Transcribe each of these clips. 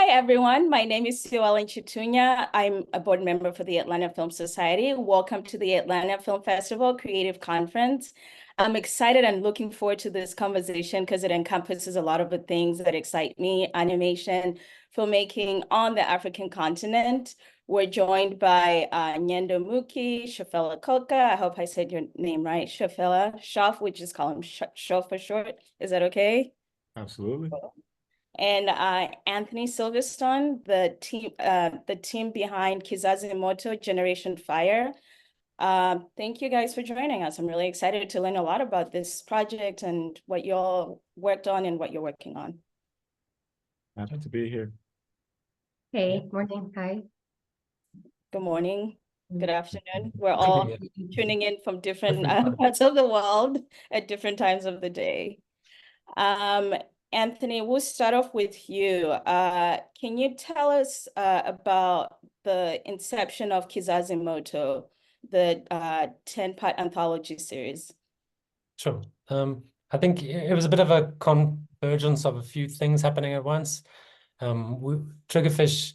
Hi, everyone. My name is Chitunya. I'm a board member for the Atlanta Film Society. Welcome to the Atlanta Film Festival Creative Conference. I'm excited and looking forward to this conversation because it encompasses a lot of the things that excite me: animation, filmmaking on the African continent. We're joined by Nyendo Mukii, Shofela Koka. I hope I said your name right, Shofela. Shof, we just call him Shof for short. Is that okay? Absolutely. And Anthony Silverstone, the team behind Kazazi Moto, Generation Fire. Thank you guys for joining us. I'm really excited to learn a lot about this project and what you all worked on and what you're working on. Happy to be here. Hey, morning. Hi. Good morning. Good afternoon. We're all tuning in from different parts of the world at different times of the day. Anthony, we'll start off with you. Can you tell us about the inception of Kazazi Moto, the 10-part anthology series? Sure. I think it was a bit of a convergence of a few things happening at once. Triggerfish,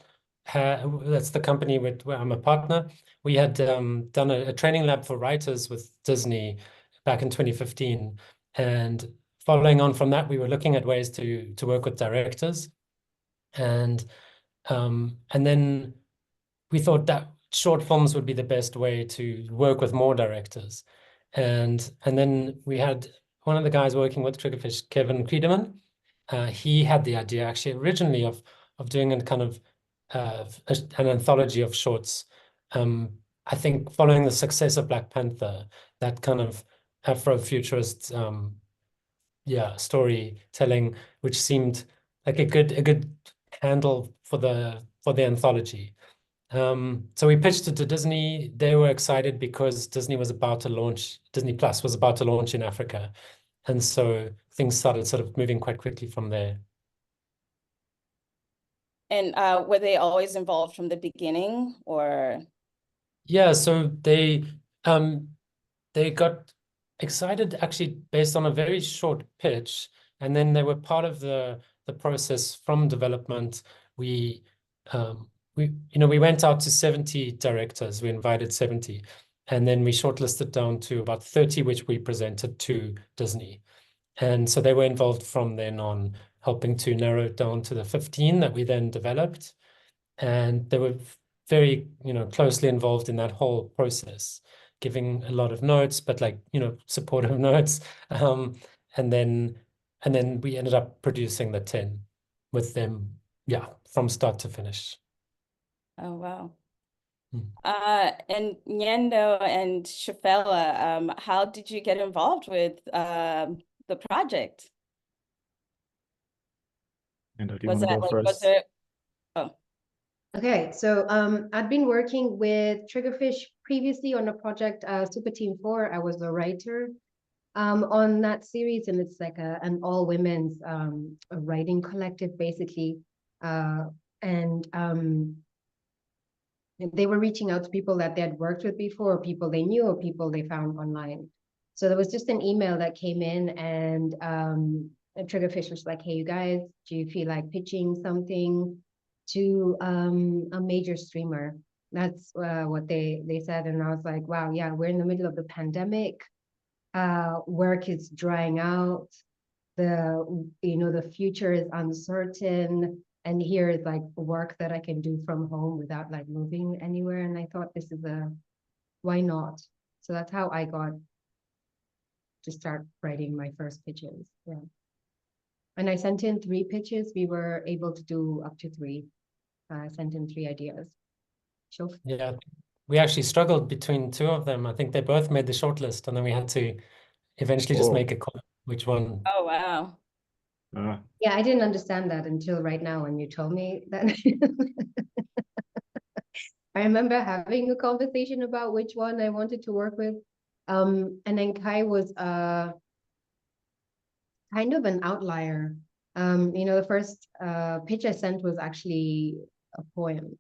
that's the company where I'm a partner. We had done a training lab for writers with Disney back in 2015. And following on from that, we were looking at ways to work with directors. And then we thought that short films would be the best way to work with more directors. And then we had one of the guys working with Triggerfish, Kevin Creedeman. He had the idea actually originally of doing a kind of an anthology of shorts. I think following the success of Black Panther, that kind of Afro-futurist storytelling, which seemed like a good handle for the anthology. So we pitched it to Disney. They were excited because Disney Plus was about to launch in Africa. And so things started sort of moving quite quickly from there. And were they always involved from the beginning, or? Yeah, so they got excited actually based on a very short pitch, and then they were part of the process from development. We went out to 70 directors. We invited 70, and then we shortlisted down to about 30, which we presented to Disney. And so they were involved from then on, helping to narrow it down to the 15 that we then developed. And they were very, closely involved in that whole process, giving a lot of notes, but supportive notes. And then we ended up producing the 10 with them, from start to finish. Oh, wow. And Nyendo and Shofela, how did you get involved with the project? And do you want to go first? Okay, so I'd been working with Triggerfish previously on a project, Super Team 4. I was a writer on that series, and it's like an all-women's writing collective, basically. And they were reaching out to people that they had worked with before, or people they knew, or people they found online. So there was just an email that came in, and Triggerfish was like, hey, you guys, do you feel like pitching something to a major streamer? That's what they said. And I was like, wow, yeah, we're in the middle of the pandemic. Work is drying out. The future is uncertain. And here is like work that I can do from home without like moving anywhere. And I thought this is why not? So that's how I got to start writing my first pitches. Yeah. And I sent in 3 pitches. We were able to do up to 3. I sent in 3 ideas. Shof? Yeah, we actually struggled between 2 of them. I think they both made the shortlist, and then we had to eventually just make a call which one. Oh, wow. Yeah, I didn't understand that until right now when you told me that. I remember having a conversation about which one I wanted to work with. And Enkai was kind of an outlier. The first pitch I sent was actually a poem.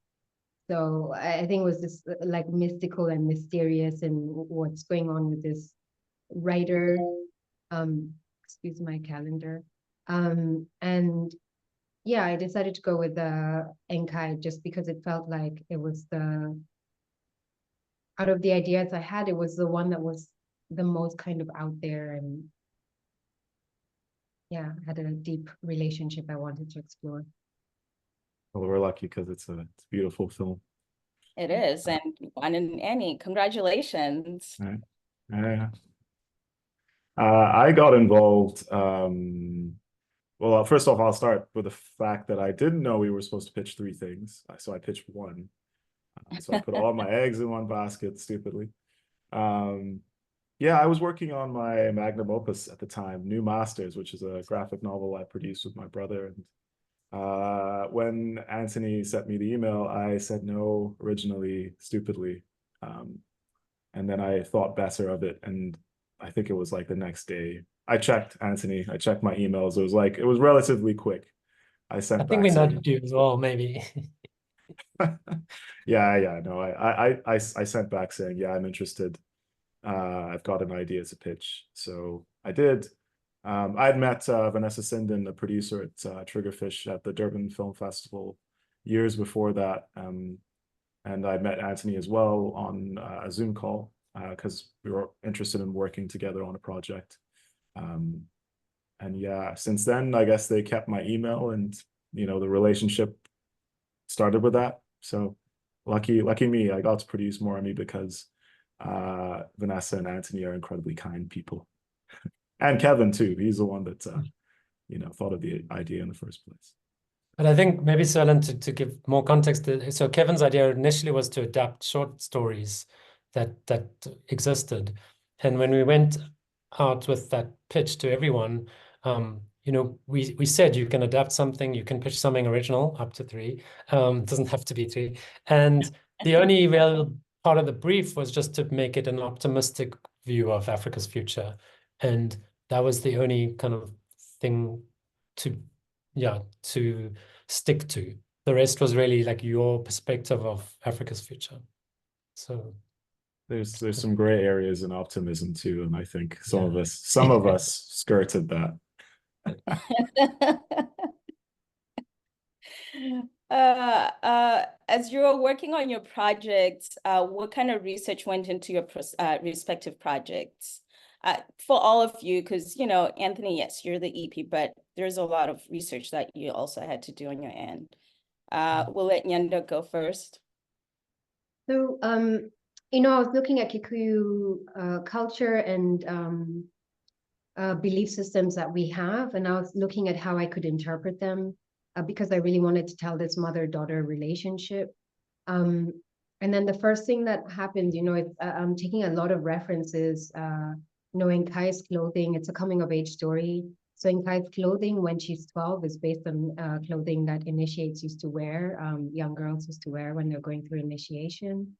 So I think it was just like mystical and mysterious, and what's going on with this writer. Excuse my calendar. And yeah, I decided to go with the Enkai just because it felt like it was out of the ideas I had, it was the one that was the most kind of out there, and yeah, had a deep relationship I wanted to explore. Well, we're lucky because it's a beautiful film. It is, and won an Annie. Congratulations. Right. Yeah. I got involved. Well, first off, I'll start with the fact that I didn't know we were supposed to pitch 3 things, so I pitched 1. So I put all my eggs in one basket, stupidly. Yeah, I was working on my magnum opus at the time, New Masters, which is a graphic novel I produced with my brother. And when Anthony sent me the email, I said no originally, stupidly. And then I thought better of it, and I think it was like the next day. I checked Anthony, I checked my emails. It was relatively quick. I sent I think back we saying, nudged you as well, maybe. yeah, no, I sent back saying, yeah, I'm interested. I've got an idea to pitch. So I did. I had met Vanessa Sinden, the producer at Triggerfish at the Durban Film Festival years before that. And I met Anthony as well on a Zoom call because we were interested in working together on a project. And yeah, since then, I guess they kept my email, and the relationship started with that. So lucky me, I got to produce Moremi because Vanessa and Anthony are incredibly kind people. And Kevin too. He's the one that thought of the idea in the first place. But I think maybe, Suellen, to give more context, so Kevin's idea initially was to adapt short stories that existed. And when we went out with that pitch to everyone, we said you can adapt something, you can pitch something original up to 3. It doesn't have to be 3. And the only real part of the brief was just to make it an optimistic view of Africa's future. And that was the only kind of thing to stick to. The rest was really like your perspective of Africa's future. So there's some gray areas in optimism too, and I think some of us skirted that. As you were working on your projects, what kind of research went into your respective projects? For all of you, because Anthony, yes, you're the EP, but there's a lot of research that you also had to do on your end. We'll let Nyanda go first. So, I was looking at Kikuyu culture and belief systems that we have, and I was looking at how I could interpret them because I really wanted to tell this mother-daughter relationship. And then the first thing that happened, I'm taking a lot of references. Enkai's clothing, it's a coming-of-age story. So Enkai's clothing when she's 12 is based on clothing that initiates used to wear, young girls used to wear when they're going through initiation.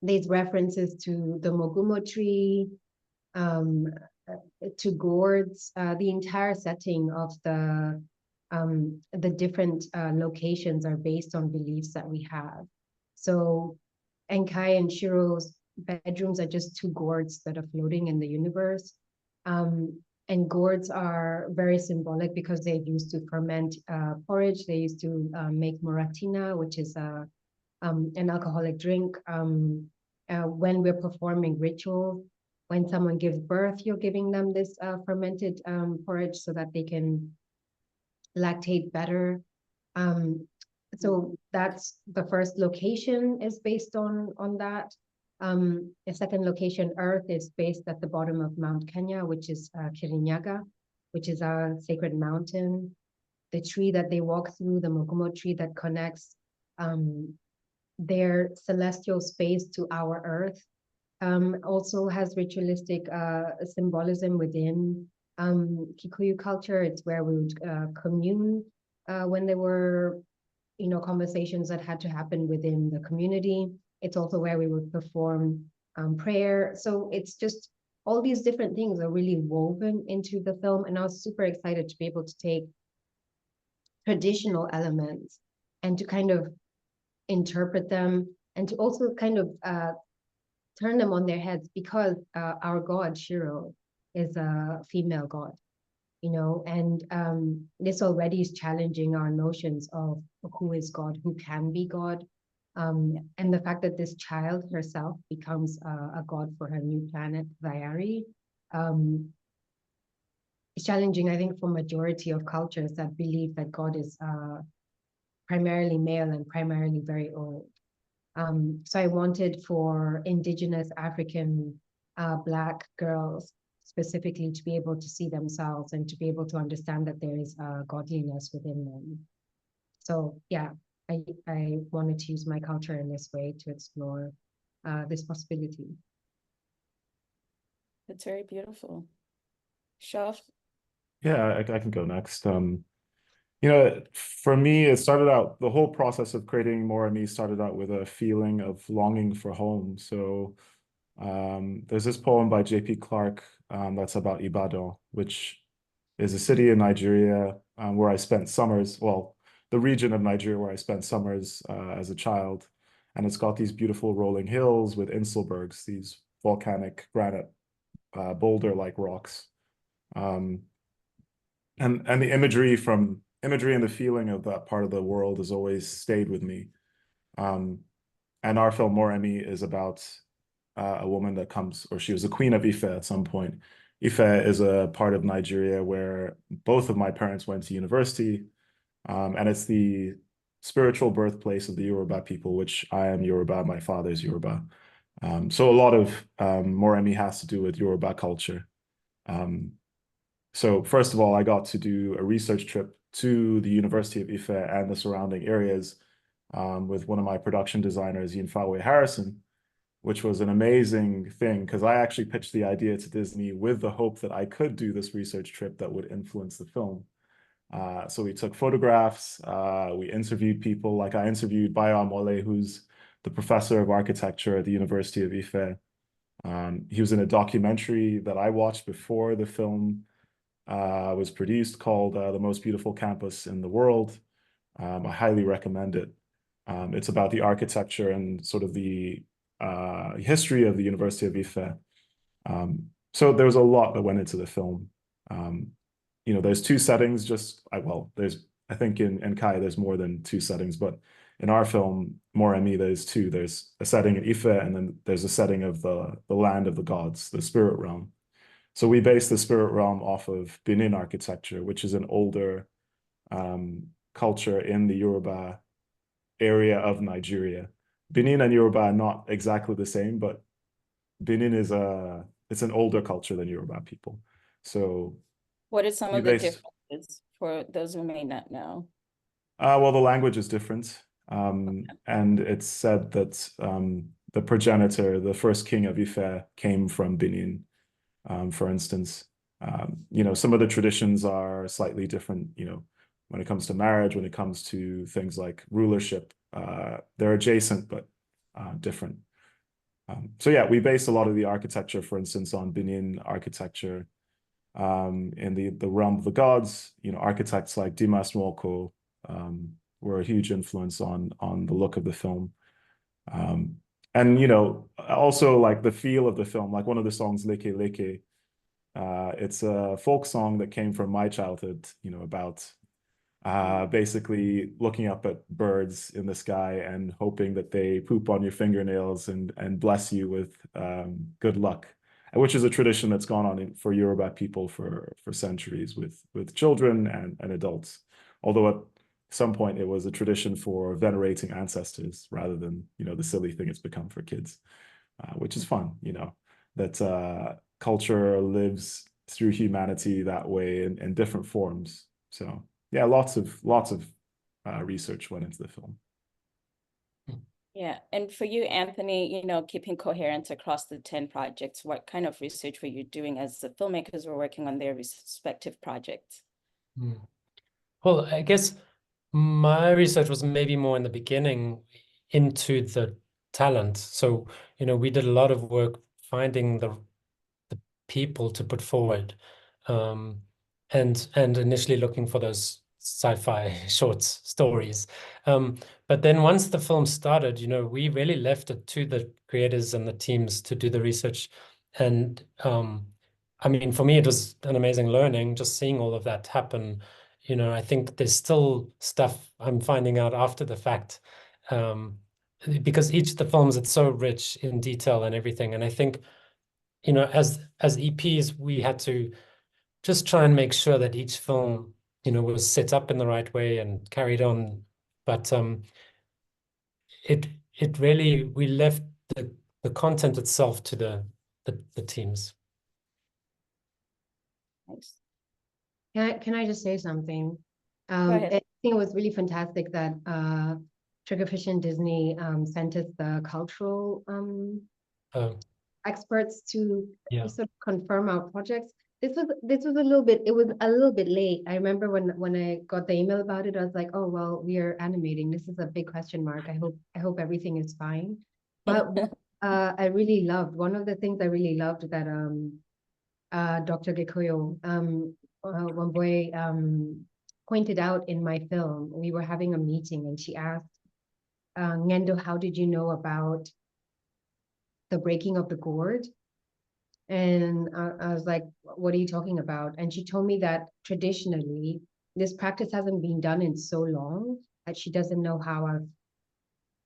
There's references to the Mogumo tree, to gourds, the entire setting of the different locations are based on beliefs that we have. So Enkai and Shiro's bedrooms are just 2 gourds that are floating in the universe. And gourds are very symbolic because they used to ferment porridge. They used to make moratina, which is an alcoholic drink. When we're performing rituals, when someone gives birth, you're giving them this fermented porridge so that they can lactate better. So that's the first location is based on that. The second location, Earth, is based at the bottom of Mount Kenya, which is Kirinyaga, which is our sacred mountain. The tree that they walk through, the Mogumo tree that connects their celestial space to our Earth, also has ritualistic symbolism within Kikuyu culture. It's where we would commune when there were, conversations that had to happen within the community. It's also where we would perform prayer. So it's just all these different things are really woven into the film. And I was super excited to be able to take traditional elements and to kind of interpret them and to also kind of turn them on their heads because our god, Shiro, is a female god. you know, and this already is challenging our notions of who is God, who can be God. And the fact that this child herself becomes a god for her new planet, Vayari, is challenging, I think, for majority of cultures that believe that God is primarily male and primarily very old. So I wanted for Indigenous African Black girls specifically to be able to see themselves and to be able to understand that there is godliness within them. So yeah, I wanted to use my culture in this way to explore this possibility. It's very beautiful. Shof? Yeah, I can go next. You know, for me, it started out, the whole process of creating Moremi started out with a feeling of longing for home. So there's this poem by J.P. Clark that's about Ibadan, which is a city in Nigeria where I spent summers, well, the region of Nigeria where I spent summers as a child. And it's got these beautiful rolling hills with inselbergs, these volcanic granite boulder-like rocks. And the imagery and the feeling of that part of the world has always stayed with me. And our film Moremi is about a woman that comes, or she was a queen of Ife at some point. Ife is a part of Nigeria where both of my parents went to university, and it's the spiritual birthplace of the Yoruba people, which I am Yoruba, my father's Yoruba. So a lot of Moremi has to do with Yoruba culture. So first of all, I got to do a research trip to the University of Ife and the surrounding areas with one of my production designers, Yinfawe Harrison, which was an amazing thing because I actually pitched the idea to Disney with the hope that I could do this research trip that would influence the film. So we took photographs, we interviewed people, like I interviewed Bayo Amole, who's the professor of architecture at the University of Ife. He was in a documentary that I watched before the film was produced called The Most Beautiful Campus in the World. I highly recommend it. It's about the architecture and sort of the history of the University of Ife. So there was a lot that went into the film. You know, there's two settings, I think in Enkai there's more than two settings, but in our film, Moremi, there's two. There's a setting in Ife, and then there's a setting of the land of the gods, the spirit realm. So we base the spirit realm off of Benin architecture, which is an older culture in the Yoruba area of Nigeria. Benin and Yoruba are not exactly the same, but Benin is it's an older culture than Yoruba people. So what are some of the differences for those who may not know? Well, the language is different. And it's said that the progenitor, the first king of Ife, came from Benin. For instance, you know, some of the traditions are slightly different, you know, when it comes to marriage, when it comes to things like rulership, they're adjacent, but different. So yeah, we base a lot of the architecture, for instance, on Benin architecture. In the realm of the gods, you know, architects like Dimas Nwoko were a huge influence on the look of the film. And, you know, also like the feel of the film, like one of the songs, Leke Leke, it's a folk song that came from my childhood, you know, about basically looking up at birds in the sky and hoping that they poop on your fingernails and bless you with good luck, which is a tradition that's gone on for Yoruba people for centuries with children and adults. Although at some point it was a tradition for venerating ancestors rather than, you know, the silly thing it's become for kids, which is fun, you know, that culture lives through humanity that way in different forms. So yeah, lots of research went into the film. Yeah, and for you, Anthony, you know, keeping coherence across the 10 projects, what kind of research were you doing as the filmmakers were working on their respective projects? Well, I guess my research was maybe more in the beginning into the talent. So, you know, we did a lot of work finding the people to put forward, and initially looking for those sci-fi short stories. But then once the film started, you know, we really left it to the creators and the teams to do the research. And I mean, for me, it was an amazing learning, just seeing all of that happen. You know, I think there's still stuff I'm finding out after the fact, because each of the films, it's so rich in detail and everything. And I think, you know, as EPs, we had to just try and make sure that each film, you know, was set up in the right way and carried on. But it really, we left the content itself to the teams. Nice. Can I just say something? ahead. I think it was really fantastic that Triggerfish and Disney sent us the cultural experts to Yeah. sort of confirm our projects. This was a little bit, it was a little bit late. I remember when I got the email about it, I was like, oh well, we are animating. This is a big question mark. I hope everything is fine. But I really loved, one of the things I really loved that Dr. Gikoyo Wambui pointed out in my film. We were having a meeting and she asked, Ngendo, how did you know about the breaking of the gourd? And I was like, what are you talking about? And she told me that traditionally, this practice hasn't been done in so long that she doesn't know how I've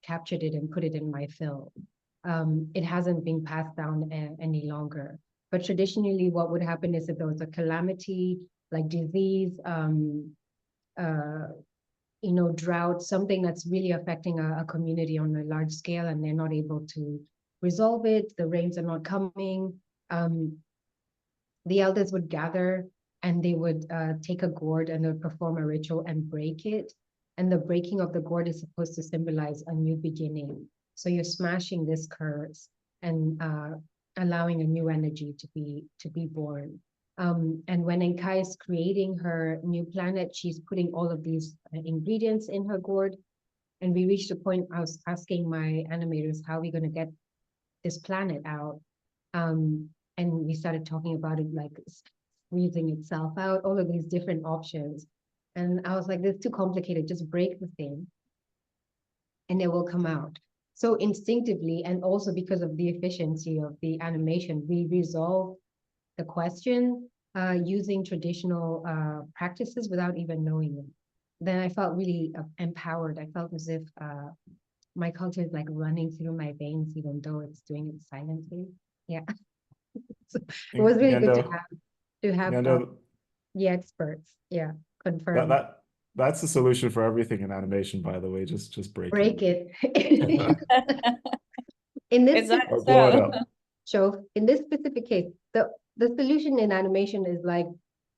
captured it and put it in my film. It hasn't been passed down any longer. But traditionally, what would happen is if there was a calamity, like disease, you know, drought, something that's really affecting a community on a large scale, and they're not able to resolve it, the rains are not coming, the elders would gather and they would take a gourd and they would perform a ritual and break it. And the breaking of the gourd is supposed to symbolize a new beginning. So you're smashing this curse and allowing a new energy to be born. And when Enkai is creating her new planet, she's putting all of these ingredients in her gourd. And we reached a point, I was asking my animators, how are we going to get this planet out? And we started talking about it, like squeezing itself out, all of these different options. And I was like, this is too complicated, just break the thing and it will come out. So instinctively, and also because of the efficiency of the animation, we resolved the question using traditional practices without even knowing it. Then I felt really empowered. I felt as if my culture is like running through my veins, even though it's doing it silently. Yeah. So it was really good to have the experts, yeah, confirm. That's the solution for everything in animation, by the way. Just break it. In this in this specific case, the solution in animation is like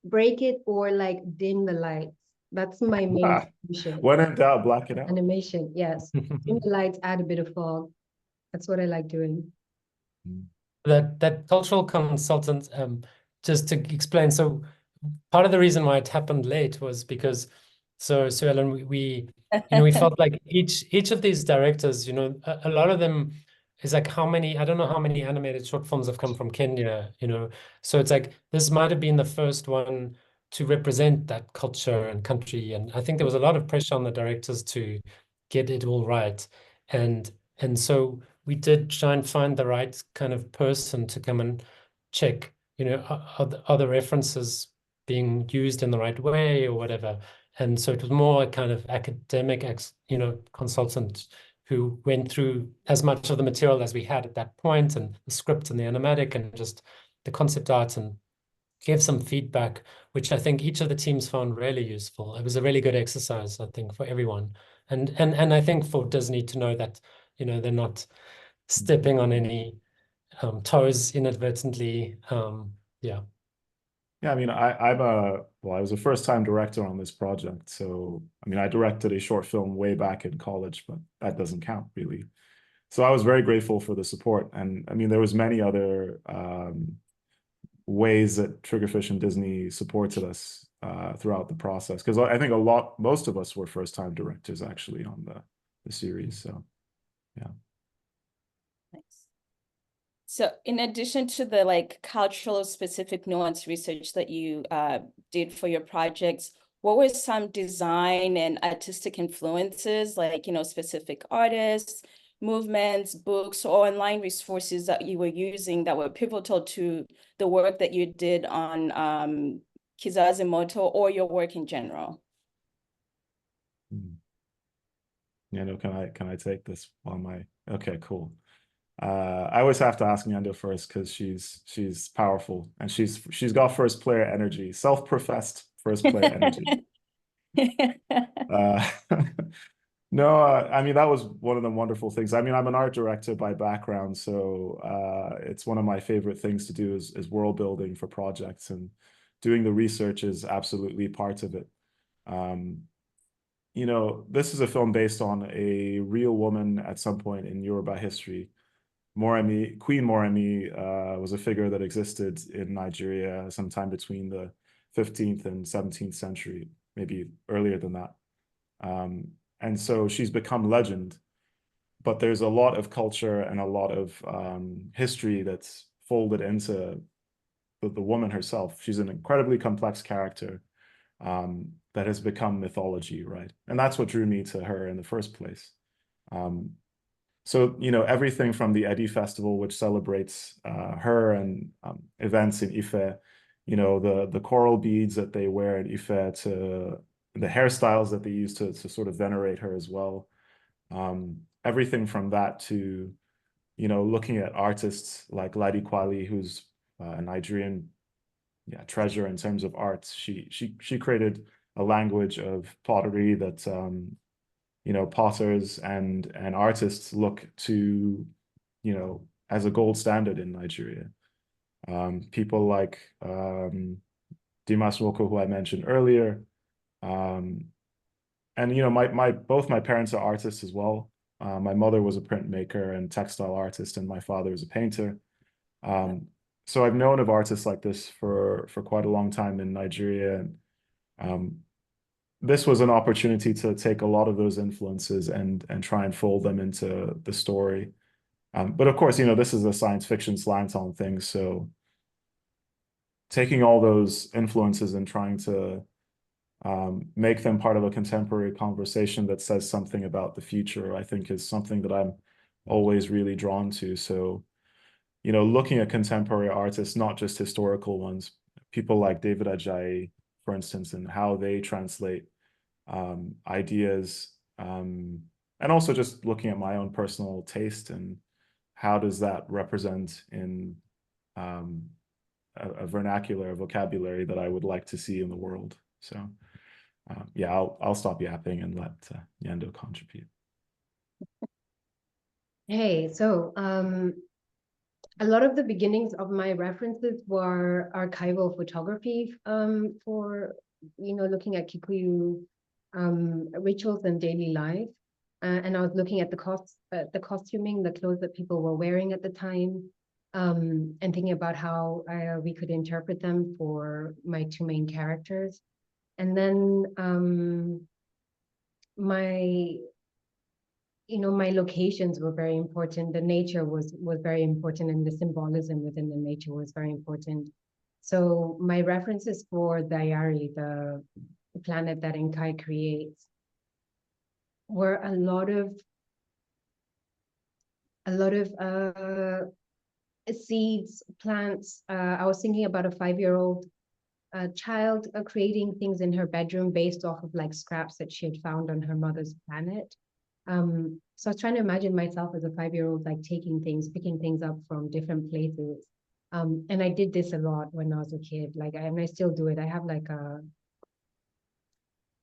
break it or like dim the lights. That's my main solution. When in doubt, black it out. Animation, yes. Dim the lights, add a bit of fog. That's what I like doing. That cultural consultant, just to explain, so part of the reason why it happened late was because, so Ellen, we you know, we felt like each of these directors, you know, a lot of them is like how many, I don't know how many animated short films have come from Kenya, you know, so it's like this might have been the first one to represent that culture and country, and I think there was a lot of pressure on the directors to get it all right, and so we did try and find the right kind of person to come and check, you know, are the references being used in the right way or whatever. And so it was more a kind of academic, you know, consultant who went through as much of the material as we had at that point, and the script and the animatic and just the concept art, and gave some feedback, which I think each of the teams found really useful. It was a really good exercise, I think, for everyone. And I think for Disney to know that, you know, they're not stepping on any toes inadvertently. Yeah. Yeah, I mean, I was a first-time director on this project. So, I mean, I directed a short film way back in college, but that doesn't count really. So I was very grateful for the support. And I mean, there was many other ways that Triggerfish and Disney supported us throughout the process. Because I think most of us were first-time directors actually on the series. So, yeah. So in addition to the like cultural specific nuance research that you did for your projects, what were some design and artistic influences, like, you know, specific artists, movements, books, or online resources that you were using that were pivotal to the work that you did on Kazazi Moto or your work in general? Nyando, can I take this on my, okay, cool. I always have to ask Nyando first because she's powerful and she's got first player energy, self-professed first player energy. No, I mean, that was one of the wonderful things. I mean, I'm an art director by background, so it's one of my favorite things to do is world building for projects, and doing the research is absolutely part of it. You know, this is a film based on a real woman at some point in Yoruba history. Moremi, Queen Moremi was a figure that existed in Nigeria sometime between the 15th and 17th century, maybe earlier than that. And so she's become legend, but there's a lot of culture and a lot of history that's folded into the woman herself. She's an incredibly complex character that has become mythology, right? And that's what drew me to her in the first place. So, you know, everything from the Edi Festival, which celebrates her, and events in Ife, you know, the coral beads that they wear in Ife, to the hairstyles that they use to sort of venerate her as well. Everything from that to, you know, looking at artists like Ladi Kwali, who's a Nigerian treasure in terms of arts. She created a language of pottery that you know, potters and artists look to, you know, as a gold standard in Nigeria. People like Dimas Woko, who I mentioned earlier, and you know, both my parents are artists as well. My mother was a printmaker and textile artist, and my father is a painter. So I've known of artists like this for quite a long time in Nigeria. And this was an opportunity to take a lot of those influences and try and fold them into the story. But of course, you know, this is a science fiction slant on things. So taking all those influences and trying to make them part of a contemporary conversation that says something about the future, I think is something that I'm always really drawn to. So, you know, looking at contemporary artists, not just historical ones, people like David Ajayi, for instance, and how they translate ideas, and also just looking at my own personal taste and how does that represent in a vernacular, a vocabulary that I would like to see in the world. So yeah, I'll stop yapping and let Nyando contribute. Hey, so a lot of the beginnings of my references were archival photography, for, you know, looking at Kikuyu rituals and daily life. And I was looking at the costuming, the clothes that people were wearing at the time, and thinking about how we could interpret them for my two main characters. And then my locations were very important. The nature was very important, and the symbolism within the nature was very important. So my references for Dayari, the planet that Enkai creates, were a lot of seeds, plants. I was thinking about a 5-year-old child creating things in her bedroom based off of like scraps that she had found on her mother's planet. So I was trying to imagine myself as a 5-year-old, like taking things, picking things up from different places. And I did this a lot when I was a kid, like, and I still do it. I have like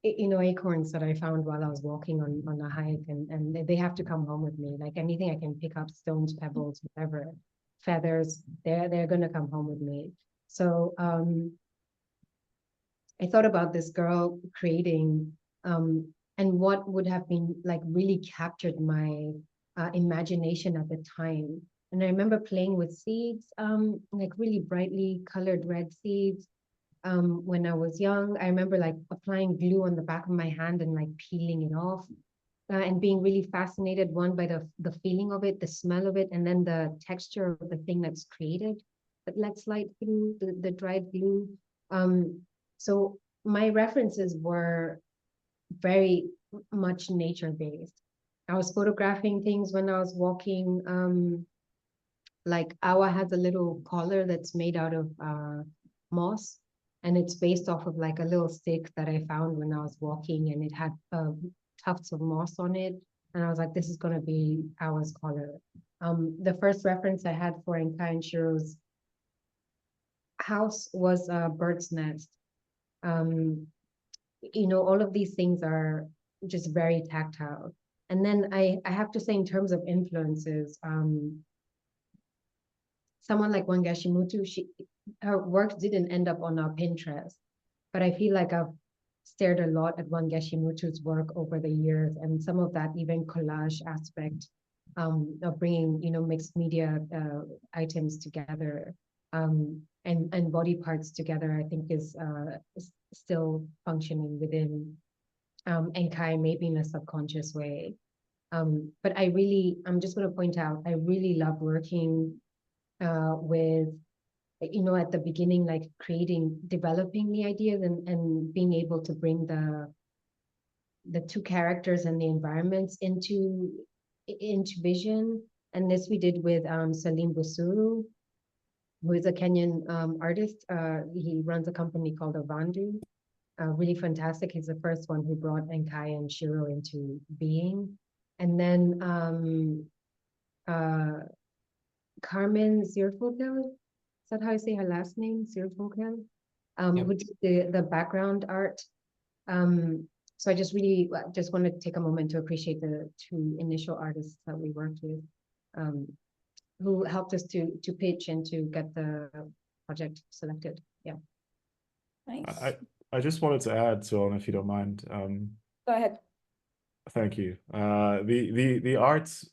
acorns that I found while I was walking on a hike, and they have to come home with me. Like anything I can pick up, stones, pebbles, whatever, feathers, they're gonna come home with me. So I thought about this girl creating, and what would have been like really captured my imagination at the time. And I remember playing with seeds, like really brightly colored red seeds. When I was young, I remember like applying glue on the back of my hand and like peeling it off, and being really fascinated, one, by the feeling of it, the smell of it, and then the texture of the thing that's created that lets light through the dried glue. So my references were very much nature-based. I was photographing things when I was walking. Like Awa has a little collar that's made out of moss, and it's based off of like a little stick that I found when I was walking, and it had tufts of moss on it. And I was like, this is gonna be Awa's collar. The first reference I had for Enkai and Shiro's house was a bird's nest. You know, all of these things are just very tactile. And then I have to say, in terms of influences, someone like Wangeshi Mutu, her work didn't end up on our Pinterest, but I feel like I've stared a lot at Wangeshi Mutu's work over the years, and some of that even collage aspect of bringing, you know, mixed media items together and body parts together, I think is still functioning within Enkai, maybe in a subconscious way. But I'm just going to point out, I really love working with, you know, at the beginning, like developing the ideas and being able to bring the two characters and the environments into vision. And this we did with Salim Busuru, who is a Kenyan artist. He runs a company called Avandu. Really fantastic. He's the first one who brought Enkai and Shiro into being. And then Carmen Zirfokel, is that how you say her last name? Zirfokel, Yep. who did the background art. So I just really just want to take a moment to appreciate the two initial artists that we worked with, who helped us to pitch and to get the project selected. Yeah. Nice. I just wanted to add, Sulan, if you don't mind. Go ahead. Thank you. The arts,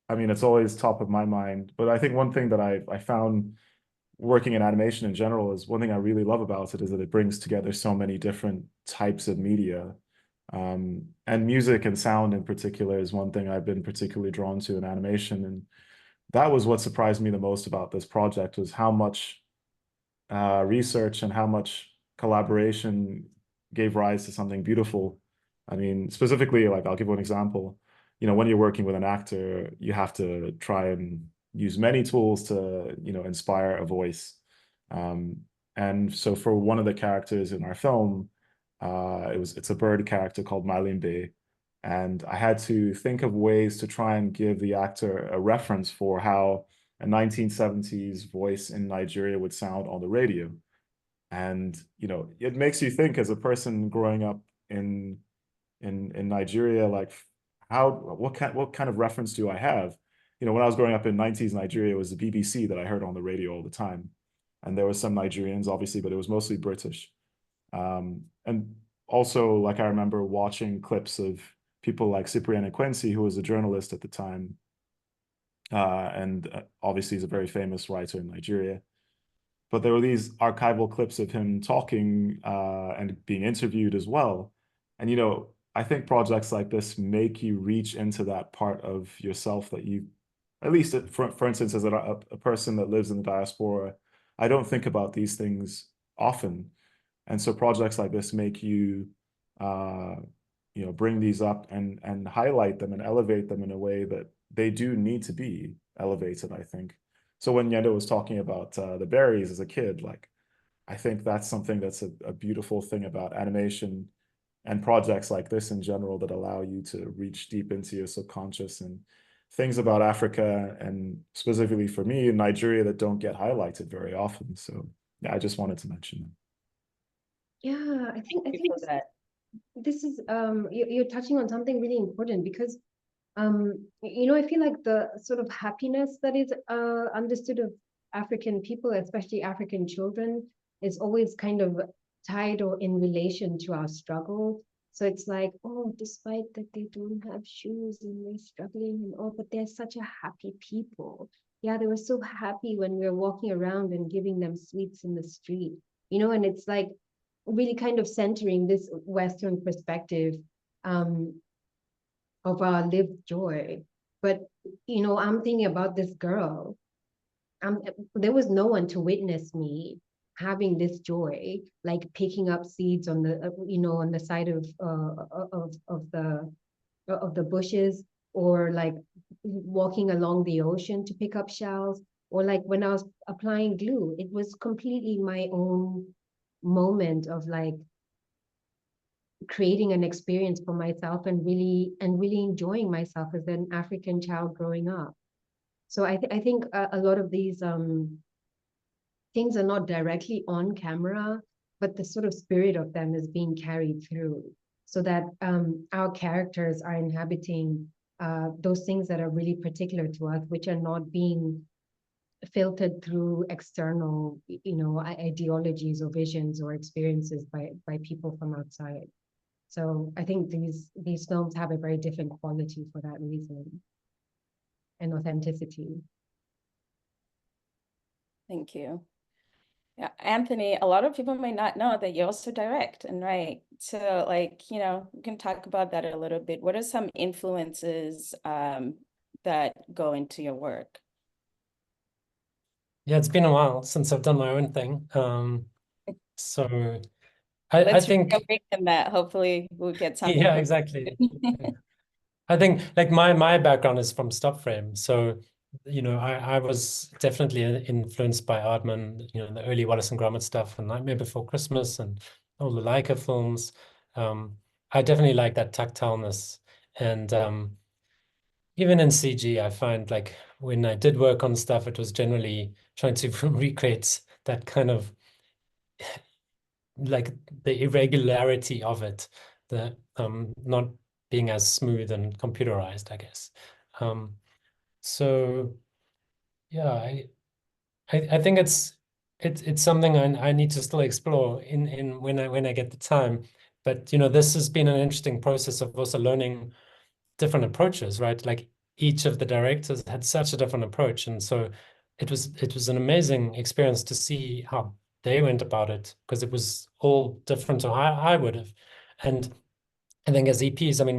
I mean, it's always top of my mind, but I think one thing that I found working in animation in general is one thing I really love about it is that it brings together so many different types of media. And music and sound in particular is one thing I've been particularly drawn to in animation. And that was what surprised me the most about this project, was how much research and how much collaboration gave rise to something beautiful. I mean, specifically, like, I'll give one example. You know, when you're working with an actor, you have to try and use many tools to, you know, inspire a voice. And so for one of the characters in our film, it's a bird character called Malimbe. And I had to think of ways to try and give the actor a reference for how a 1970s voice in Nigeria would sound on the radio. And, you know, it makes you think, as a person growing up in Nigeria, like, what kind of reference do I have? You know, when I was growing up in 90s Nigeria, it was the BBC that I heard on the radio all the time. And there were some Nigerians, obviously, but it was mostly British. And also, like, I remember watching clips of people like Cyprian Ekwensi, who was a journalist at the time. And obviously he's a very famous writer in Nigeria. But there were these archival clips of him talking and being interviewed as well. And, you know, I think projects like this make you reach into that part of yourself that you, at least for instance, as a person that lives in the diaspora, I don't think about these things often. And so projects like this make you, you know, bring these up and highlight them and elevate them in a way that they do need to be elevated, I think. So when Yendo was talking about the berries as a kid, like, I think that's something that's a beautiful thing about animation and projects like this in general, that allow you to reach deep into your subconscious and things about Africa, and specifically for me in Nigeria, that don't get highlighted very often. So yeah, I just wanted to mention that. Yeah, I think For that. this is you're touching on something really important, because you know, I feel like the sort of happiness that is understood of African people, especially African children, is always kind of tied or in relation to our struggle. So it's like, oh, despite that they don't have shoes and they're struggling and all, but they're such a happy people. Yeah, they were so happy when we were walking around and giving them sweets in the street, you know, and it's like really kind of centering this Western perspective of our lived joy. But, you know, I'm thinking about this girl. There was no one to witness me having this joy, like picking up seeds on the, you know, on the side of the bushes, or like walking along the ocean to pick up shells, or like when I was applying glue, it was completely my own moment of like creating an experience for myself and really enjoying myself as an African child growing up. So I think a lot of these things are not directly on camera, but the sort of spirit of them is being carried through, so that our characters are inhabiting those things that are really particular to us, which are not being filtered through external, ideologies or visions or experiences by people from outside. So I think these films have a very different quality for that reason, and authenticity. Thank you. Yeah, Anthony, a lot of people may not know that you also direct and write. So like, we can talk about that a little bit. What are some influences that go into your work? Yeah, it's been a while since I've done my own thing. So I think Let's break in that. Hopefully we'll get something. yeah, exactly. I think like my background is from stop frame. So, I was definitely influenced by Aardman, the early Wallace and Gromit stuff and Nightmare Before Christmas and all the Leica films. I definitely like that tactileness. And even in CG, I find like when I did work on stuff, it was generally trying to recreate that kind of like the irregularity of it, the not being as smooth and computerized, I guess. So yeah, I think it's something I need to still explore in when I get the time. But this has been an interesting process of also learning different approaches, right? Like each of the directors had such a different approach, and so it was an amazing experience to see how they went about it, because it was all different to how I would have. And I think as EPs, I mean,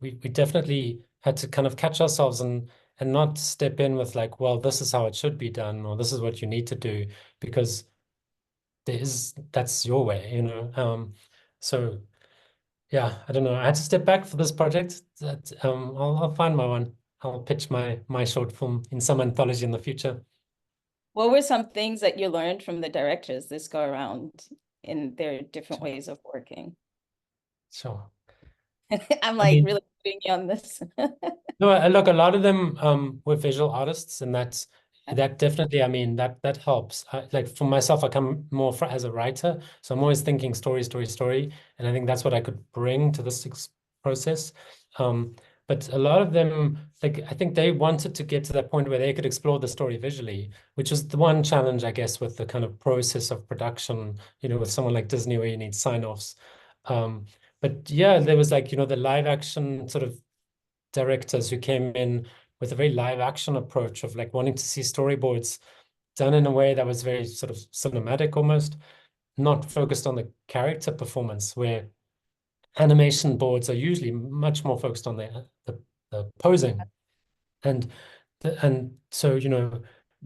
we definitely had to kind of catch ourselves and not step in with like, well, this is how it should be done, or this is what you need to do, because that's your way, So yeah, I don't know. I had to step back for this project. That I'll find my one. I'll pitch my short film in some anthology in the future. What were some things that you learned from the directors this go around in their different ways of working? Sure. I'm I like mean, really putting you on this. no, look, a lot of them were visual artists, and that definitely, I mean, that helps. Like for myself, I come more as a writer, so I'm always thinking story, story, story, and I think that's what I could bring to this process. But a lot of them, like I think they wanted to get to that point where they could explore the story visually, which is the one challenge, I guess, with the kind of process of production, with someone like Disney where you need sign-offs. But yeah, there was like, the live action sort of directors who came in with a very live action approach of like wanting to see storyboards done in a way that was very sort of cinematic almost, not focused on the character performance, where animation boards are usually much more focused on the posing. And so,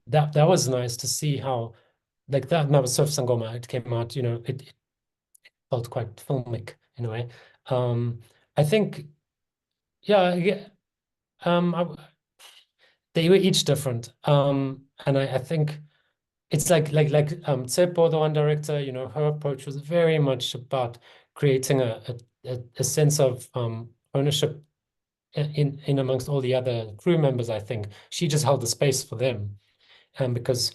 that was nice to see how like that, and that was Surf Sangoma. It came out, it felt quite filmic in a way. I think, yeah, they were each different. And I think it's like Tsepo, the one director, her approach was very much about creating a sense of ownership in amongst all the other crew members. I think she just held the space for them, and because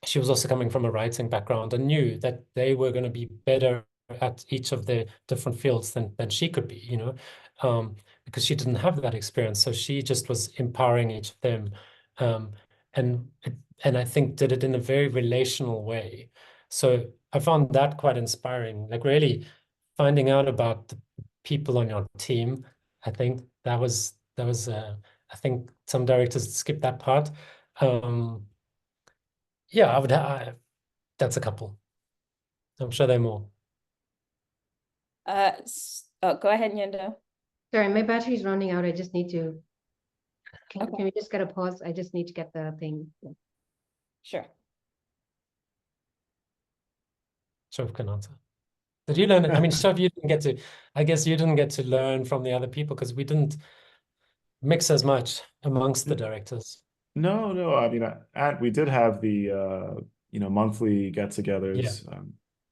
she was also coming from a writing background and knew that they were going to be better at each of the different fields than she could be, because she didn't have that experience. So she just was empowering each of them, and I think did it in a very relational way. So I found that quite inspiring, like really finding out about the people on your team. I think that was I think some directors skip that part. Yeah, that's a couple. I'm sure there are more. Go ahead, Nyendo. Sorry, my battery's running out. I just need to. Can Okay. we just get a pause? I just need to get the thing. Sure. Shof can answer. Did you learn it? I mean, Shof, I guess you didn't get to learn from the other people because we didn't mix as much amongst the directors. No. I mean, and we did have the monthly get-togethers. Yeah.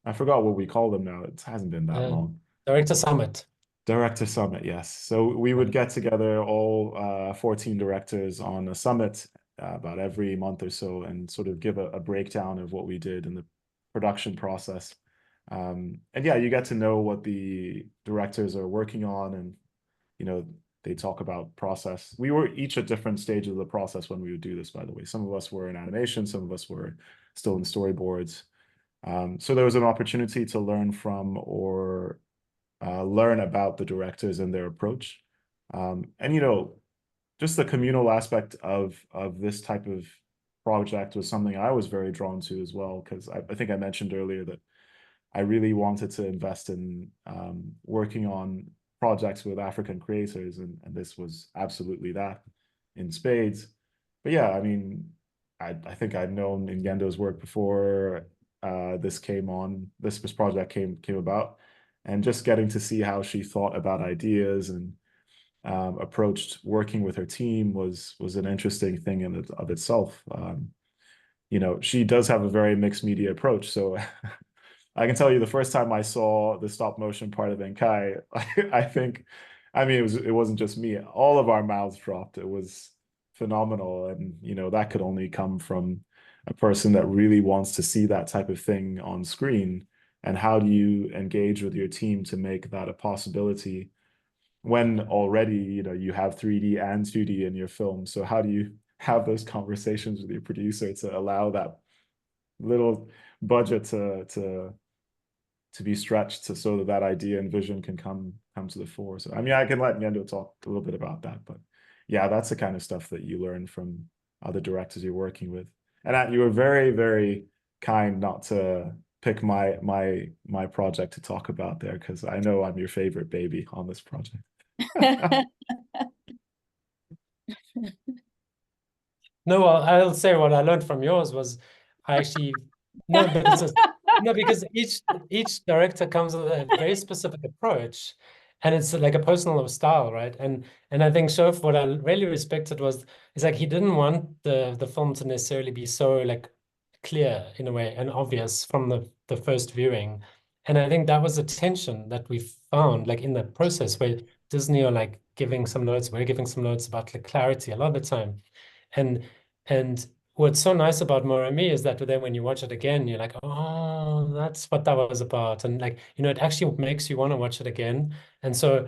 I forgot what we call them now. It hasn't been that long. Director Summit. Director Summit, yes. So we would get together all 14 directors on a summit about every month or so and sort of give a breakdown of what we did in the production process. And yeah, you get to know what the directors are working on, and they talk about process. We were each at different stages of the process when we would do this, by the way. Some of us were in animation, some of us were still in storyboards. So there was an opportunity to learn from or learn about the directors and their approach. And just the communal aspect of this type of project was something I was very drawn to as well, because I think I mentioned earlier that I really wanted to invest in working on projects with African creators, and this was absolutely that in spades. But yeah, I mean, I think I'd known Ngendo's work before this project came about, and just getting to see how she thought about ideas and approached working with her team was an interesting thing in of itself. She does have a very mixed media approach, so I can tell you the first time I saw the stop motion part of Enkai, it wasn't just me. All of our mouths dropped. It was phenomenal, and that could only come from a person that really wants to see that type of thing on screen. And how do you engage with your team to make that a possibility when already you have 3D and 2D in your film? So how do you have those conversations with your producer to allow that little budget to be stretched so that idea and vision can come to the fore? So I mean, I can let Ngendo talk a little bit about that, but yeah, that's the kind of stuff that you learn from other directors you're working with. And you were very, very kind not to pick my project to talk about there, because I know I'm your favorite baby on this project. No, well, I'll say what I learned from yours was I actually no, but because each director comes with a very specific approach, and it's like a personal style, right? And I think Shof, what I really respected is like he didn't want the film to necessarily be so like clear in a way and obvious from the first viewing. And I think that was a tension that we found like in the process where Disney are like giving some notes, we're giving some notes about like clarity a lot of the time. And what's so nice about Moremi is that then when you watch it again, you're like, oh, that's what that was about. And like, it actually makes you want to watch it again. And so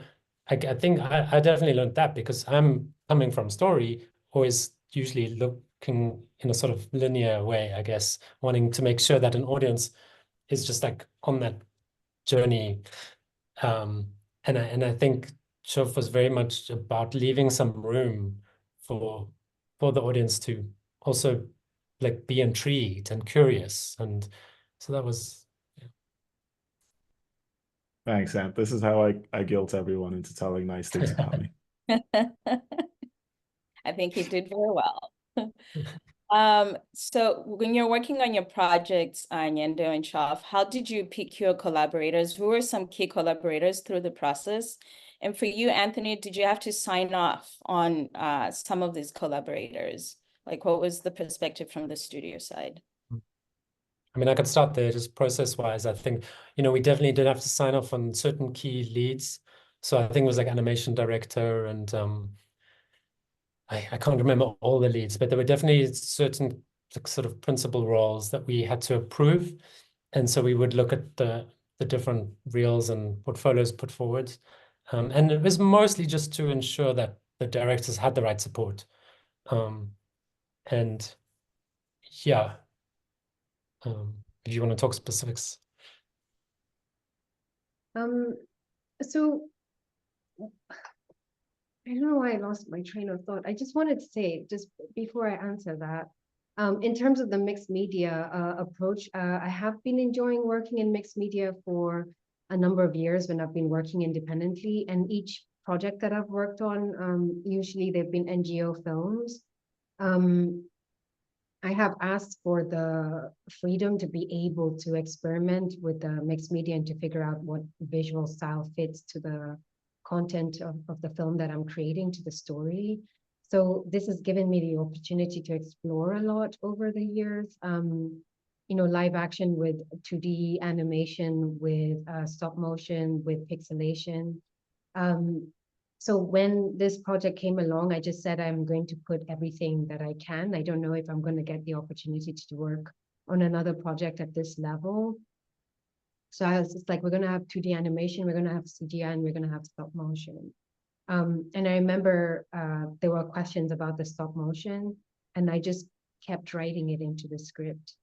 I think I definitely learned that, because I'm coming from story, always usually looking in a sort of linear way, I guess, wanting to make sure that an audience is just like on that journey. And I think Shof was very much about leaving some room for the audience to also like be intrigued and curious. And so that was, yeah. Thanks, Ant. This is how I guilt everyone into telling nice things about me. I think you did very well. So when you're working on your projects, Nyendo and Shof, how did you pick your collaborators? Who were some key collaborators through the process? And for you, Anthony, did you have to sign off on some of these collaborators? Like, what was the perspective from the studio side? I mean, I could start there just process-wise. I think, we definitely did have to sign off on certain key leads. So I think it was like animation director and I can't remember all the leads, but there were definitely certain sort of principal roles that we had to approve. And so we would look at the different reels and portfolios put forward. And it was mostly just to ensure that the directors had the right support. And yeah, if you want to talk specifics. So I don't know why I lost my train of thought. I just wanted to say, just before I answer that, in terms of the mixed media approach, I have been enjoying working in mixed media for a number of years when I've been working independently. And each project that I've worked on, usually they've been NGO films. I have asked for the freedom to be able to experiment with the mixed media and to figure out what visual style fits to the content of the film that I'm creating, to the story. So this has given me the opportunity to explore a lot over the years. You know, live action with 2D animation, with stop motion, with pixelation. So when this project came along, I just said I'm going to put everything that I can. I don't know if I'm going to get the opportunity to work on another project at this level. So I was just like, we're going to have 2D animation, we're going to have CGI, and we're going to have stop motion. And I remember there were questions about the stop motion, and I just kept writing it into the script.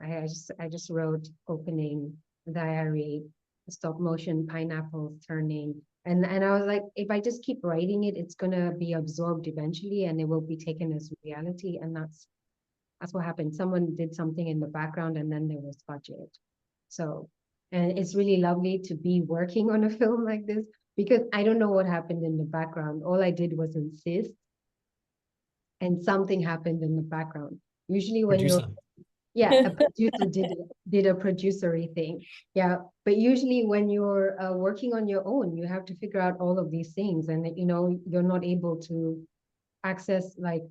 I just wrote opening, diary, stop motion, pineapples turning. And I was like, if I just keep writing it, it's gonna be absorbed eventually and it will be taken as reality. And that's what happened. Someone did something in the background and then there was budget. So, and it's really lovely to be working on a film like this, because I don't know what happened in the background. All I did was insist, and something happened in the background. Usually when you're a producer did a producery thing. Yeah, but usually when you're working on your own, you have to figure out all of these things, and you know, you're not able to access like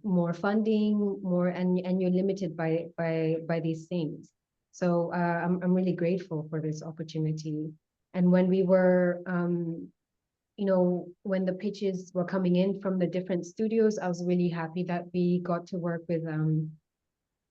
more funding, and you're limited by these things. So I'm really grateful for this opportunity. And when we were you know, when the pitches were coming in from the different studios, I was really happy that we got to work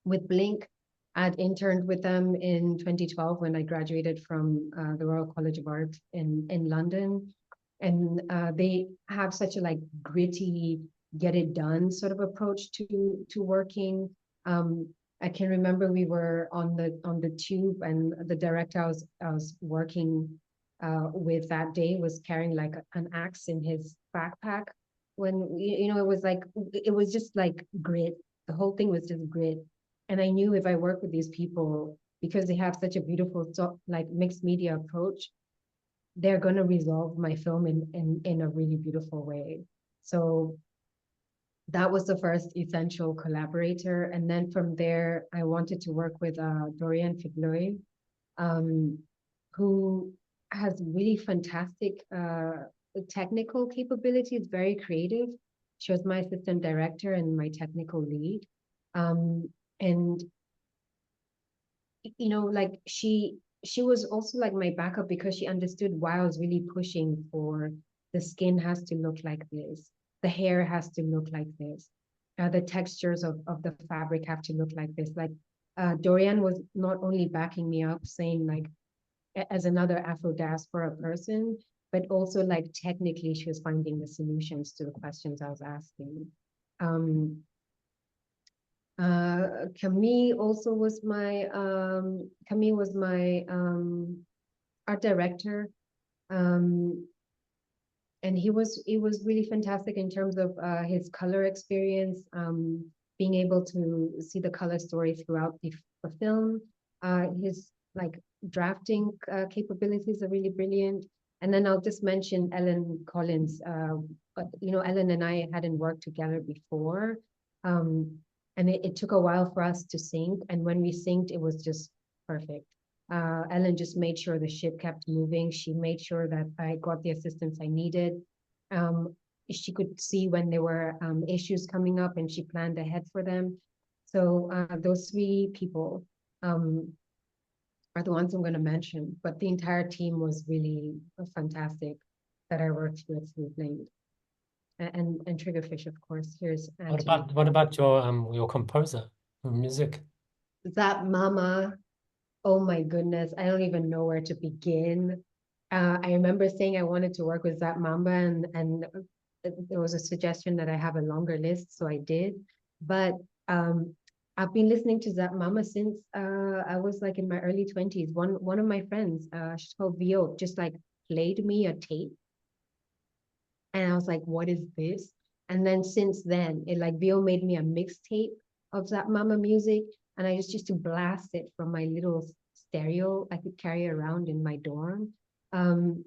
with Blink. I'd interned with them in 2012 when I graduated from the Royal College of Art in London. And they have such a like gritty, get it done sort of approach to working. I can remember we were on the tube, and the director I was working with that day was carrying like an axe in his backpack. When you know, it was just like grit. The whole thing was just grit. And I knew if I work with these people, because they have such a beautiful like mixed media approach, they're going to resolve my film in a really beautiful way. So that was the first essential collaborator. And then from there, I wanted to work with Dorian Figloy, who has really fantastic technical capabilities, very creative. She was my assistant director and my technical lead. And you know, like she was also like my backup, because she understood why I was really pushing for the skin has to look like this, the hair has to look like this, the textures of the fabric have to look like this. Like Dorian was not only backing me up, saying like, as another Afro diaspora person, but also like technically she was finding the solutions to the questions I was asking. Camille also was my art director, and he was really fantastic in terms of his color experience, being able to see the color story throughout the film. His like drafting capabilities are really brilliant. And then I'll just mention Ellen Collins. You know, Ellen and I hadn't worked together before. And it took a while for us to sync. And when we synced, it was just perfect. Ellen just made sure the ship kept moving. She made sure that I got the assistance I needed. She could see when there were issues coming up, and she planned ahead for them. So those three people are the ones I'm going to mention. But the entire team was really fantastic that I worked with Blink. And Triggerfish, of course. Here's Anthony. What about your composer of music? Zap Mama. Oh my goodness, I don't even know where to begin. I remember saying I wanted to work with Zap Mamba, and there was a suggestion that I have a longer list, so I did. But I've been listening to Zap Mama since I was like in my early 20s. One of my friends, she's called Vio, just like played me a tape. And I was like, what is this? And then since then, Vio made me a mixtape of Zap Mama music. And I just used to blast it from my little stereo I could carry around in my dorm. And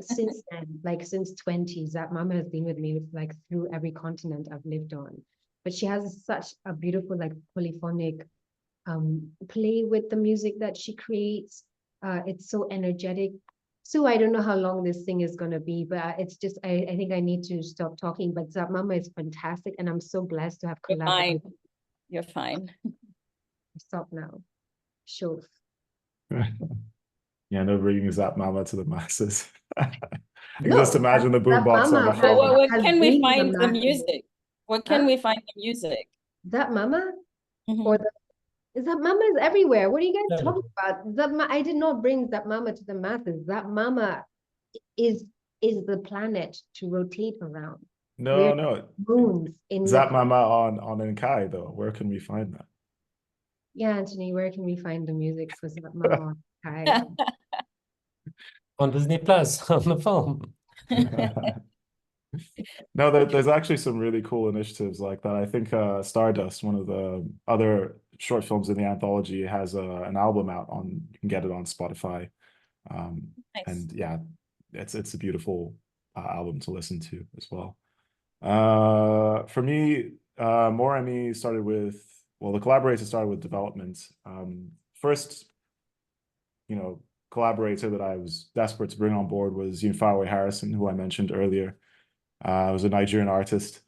since then, like since 20, Zap Mama has been with me like through every continent I've lived on. But she has such a beautiful like polyphonic play with the music that she creates. It's so energetic, Sue, I don't know how long this thing is going to be, but it's just, I think I need to stop talking. But Zap Mama is fantastic, and I'm so blessed to have You're fine. collaborated. You're fine. Stop now. Sure. Yeah, no bringing Zap Mama to the masses. You No, just imagine the Zap boombox on Mama the has- phone. Where has can we been find the masses. music? Where can Huh? we find the music? Zap Mama Mhm. or Zap Mama is everywhere. What are you guys Yeah. talking about? I did not bring Zap Mama to the masses. Zap Mama is the planet to rotate around. No, We're no. moons in Zap the Mama on Enkai though. Where can we find that? Yeah, Anthony, where can we find the music for Zap Mama? Hi. On Disney Plus on the film. No, there's actually some really cool initiatives like that. I think Stardust, one of the other short films in the anthology, has an album out on, you can get it on Spotify. Nice. And yeah, it's a beautiful album to listen to as well. For me, Moremi started with, well, the collaborator started with development. First, collaborator that I was desperate to bring on board was Yunfawe Harrison, who I mentioned earlier. Was a Nigerian artist,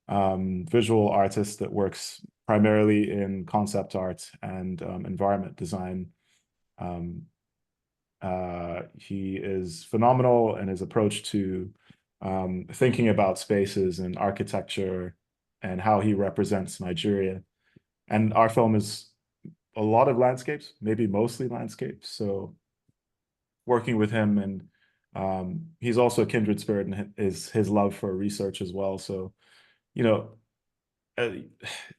visual artist that works primarily in concept art and environment design. He is phenomenal in his approach to thinking about spaces and architecture and how he represents Nigeria. And our film is a lot of landscapes, maybe mostly landscapes. So working with him, and he's also a kindred spirit in his love for research as well. So, a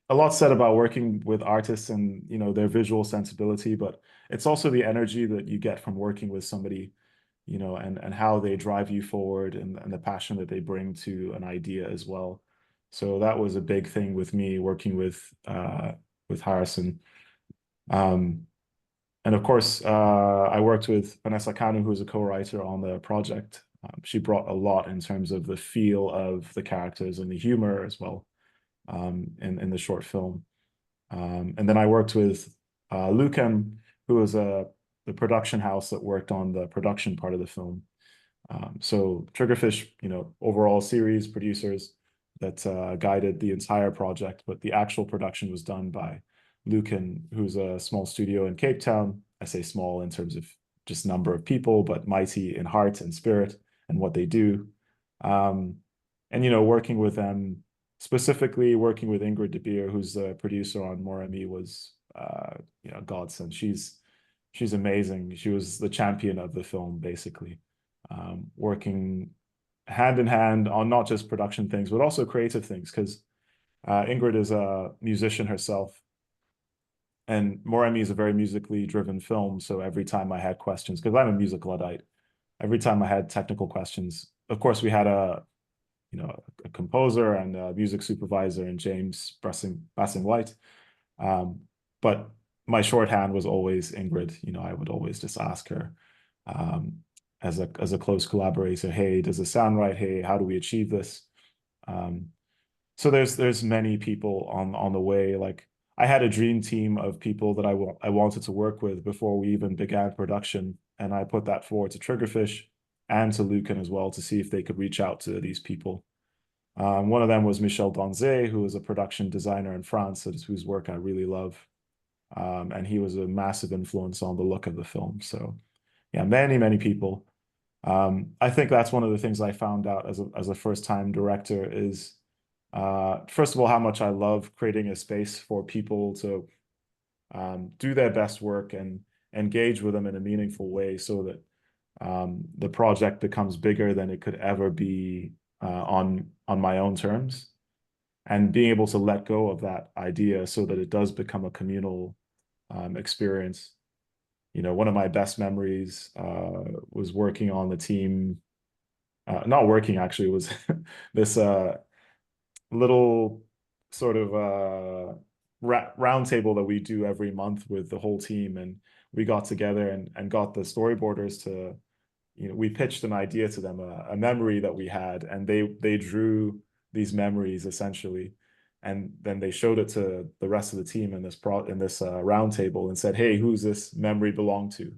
lot said about working with artists and their visual sensibility, but it's also the energy that you get from working with somebody, and how they drive you forward, and the passion that they bring to an idea as well. So that was a big thing with me working with Harrison. And of course, I worked with Vanessa Kanu, who's a co-writer on the project. She brought a lot in terms of the feel of the characters and the humor as well, in the short film. And then I worked with Lucan, who was the production house that worked on the production part of the film. So Triggerfish, overall series producers that guided the entire project, but the actual production was done by Lucan, who's a small studio in Cape Town. I say small in terms of just number of people, but mighty in heart and spirit and what they do. And working with them, specifically working with Ingrid De Beer, who's the producer on Moremi, was godsend. She's amazing. She was the champion of the film, basically, working hand in hand on not just production things, but also creative things, because Ingrid is a musician herself. And Moremi is a very musically driven film. So every time I had questions, because I'm a music Luddite, every time I had technical questions, of course, we had a composer and a music supervisor and James Bassing White. But my shorthand was always Ingrid. I would always just ask her, as a close collaborator, hey, does this sound right? Hey, how do we achieve this? So there's many people on the way. Like, I had a dream team of people that I wanted to work with before we even began production, and I put that forward to Triggerfish and to Lucan as well to see if they could reach out to these people. One of them was Michel Donzé, who is a production designer in France, whose work I really love. And he was a massive influence on the look of the film. So yeah, many, many people. I think that's one of the things I found out as a first-time director is, first of all, how much I love creating a space for people to do their best work and engage with them in a meaningful way, so that the project becomes bigger than it could ever be on my own terms, and being able to let go of that idea so that it does become a communal experience. One of my best memories was working on the team, not working actually, was this little sort of round table that we do every month with the whole team. And we got together and got the storyboarders to, we pitched an idea to them, a memory that we had, and they drew these memories essentially. And then they showed it to the rest of the team in this round table and said, hey, who's this memory belong to?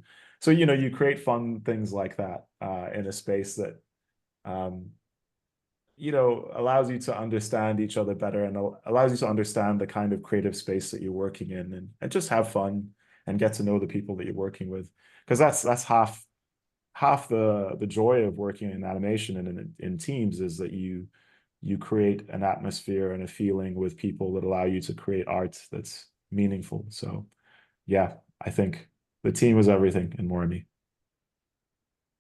so you create fun things like that in a space that allows you to understand each other better and allows you to understand the kind of creative space that you're working in, and just have fun and get to know the people that you're working with, because that's half the joy of working in animation and in teams, is that you create an atmosphere and a feeling with people that allow you to create art that's meaningful. So yeah, I think the team was everything in Moremi.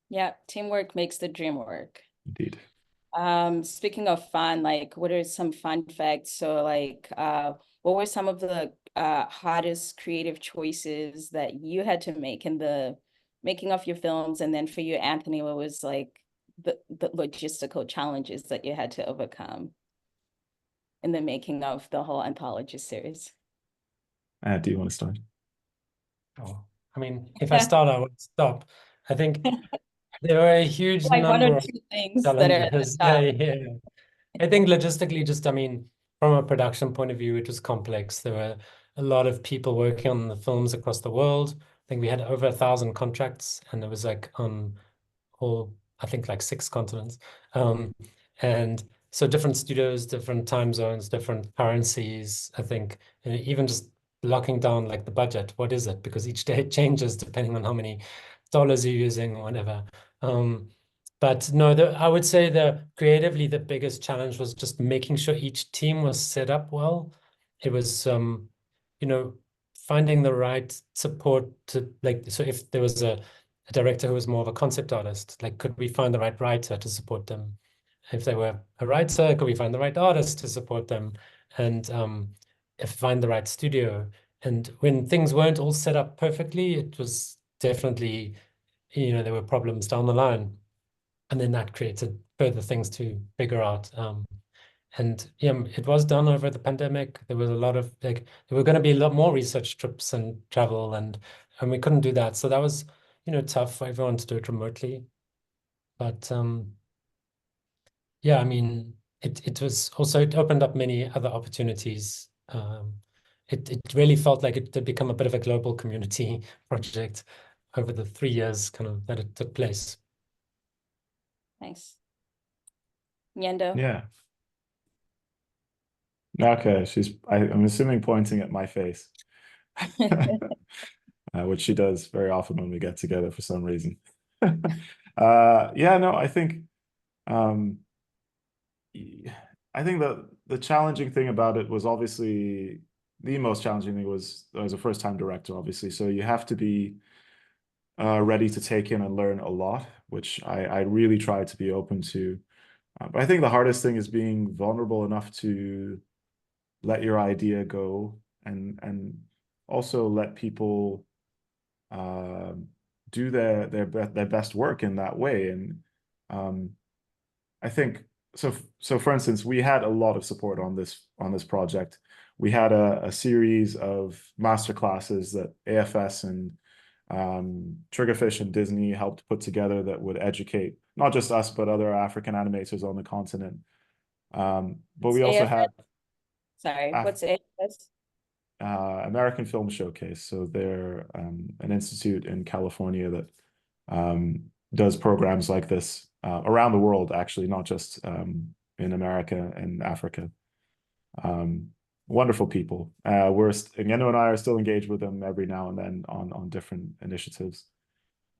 Yeah, teamwork makes the dream work. Indeed. Speaking of fun, like, what are some fun facts? So like, what were some of the hardest creative choices that you had to make in the making of your films? And then for you, Anthony, what was like the logistical challenges that you had to overcome in the making of the whole anthology series? Do you want to start? Oh, I mean, if I start, I won't stop. I think there were a huge Like one or number of two things that are at the challenges. Yeah, top. yeah. I think logistically, just, I mean, from a production point of view, it was complex. There were a lot of people working on the films across the world. I think we had over 1,000 contracts, and it was like on all, I think, like 6 continents. And so different studios, different time zones, different currencies. I think even just locking down like the budget, what is it? Because each day it changes depending on how many dollars you're using or whatever. But no, I would say creatively the biggest challenge was just making sure each team was set up well. It was finding the right support to, like, so if there was a director who was more of a concept artist, like, could we find the right writer to support them? If they were a writer, could we find the right artist to support them? And find the right studio. And when things weren't all set up perfectly, it was definitely, there were problems down the line. And then that created further things to figure out. And yeah, it was done over the pandemic. There was a lot of, like, there were going to be a lot more research trips and travel, and we couldn't do that. So that was, tough for everyone to do it remotely. But yeah, I mean, it was also, it opened up many other opportunities. It really felt like it had become a bit of a global community project over the 3 years kind of that it took place. Nice. Nyendo. Yeah. Okay, I'm assuming pointing at my face, which she does very often when we get together for some reason. Yeah, no, I think the challenging thing about it was, obviously the most challenging thing was as a first-time director, obviously. So you have to be ready to take in and learn a lot, which I really tried to be open to. But I think the hardest thing is being vulnerable enough to let your idea go, and also let people do their best work in that way. And I think so for instance, we had a lot of support on this project. We had a series of master classes that AFS and Triggerfish and Disney helped put together that would educate not just us but other African animators on the continent. But we also had Sorry, what's AFS? American Film Showcase. So they're an institute in California that does programs like this around the world, actually, not just in America and Africa. Wonderful people. Ngeno and I are still engaged with them every now and then on different initiatives.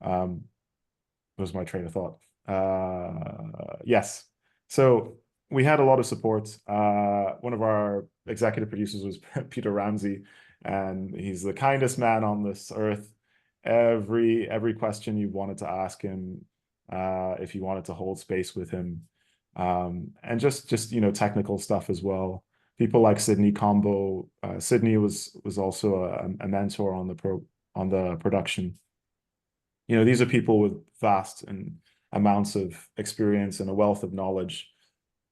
Was my train of thought. Yes. So we had a lot of support. One of our executive producers was Peter Ramsey, and he's the kindest man on this earth. Every question you wanted to ask him, if you wanted to hold space with him, and just technical stuff as well. People like Sydney Combo. Sydney was also a mentor on the production. These are people with vast and amounts of experience and a wealth of knowledge.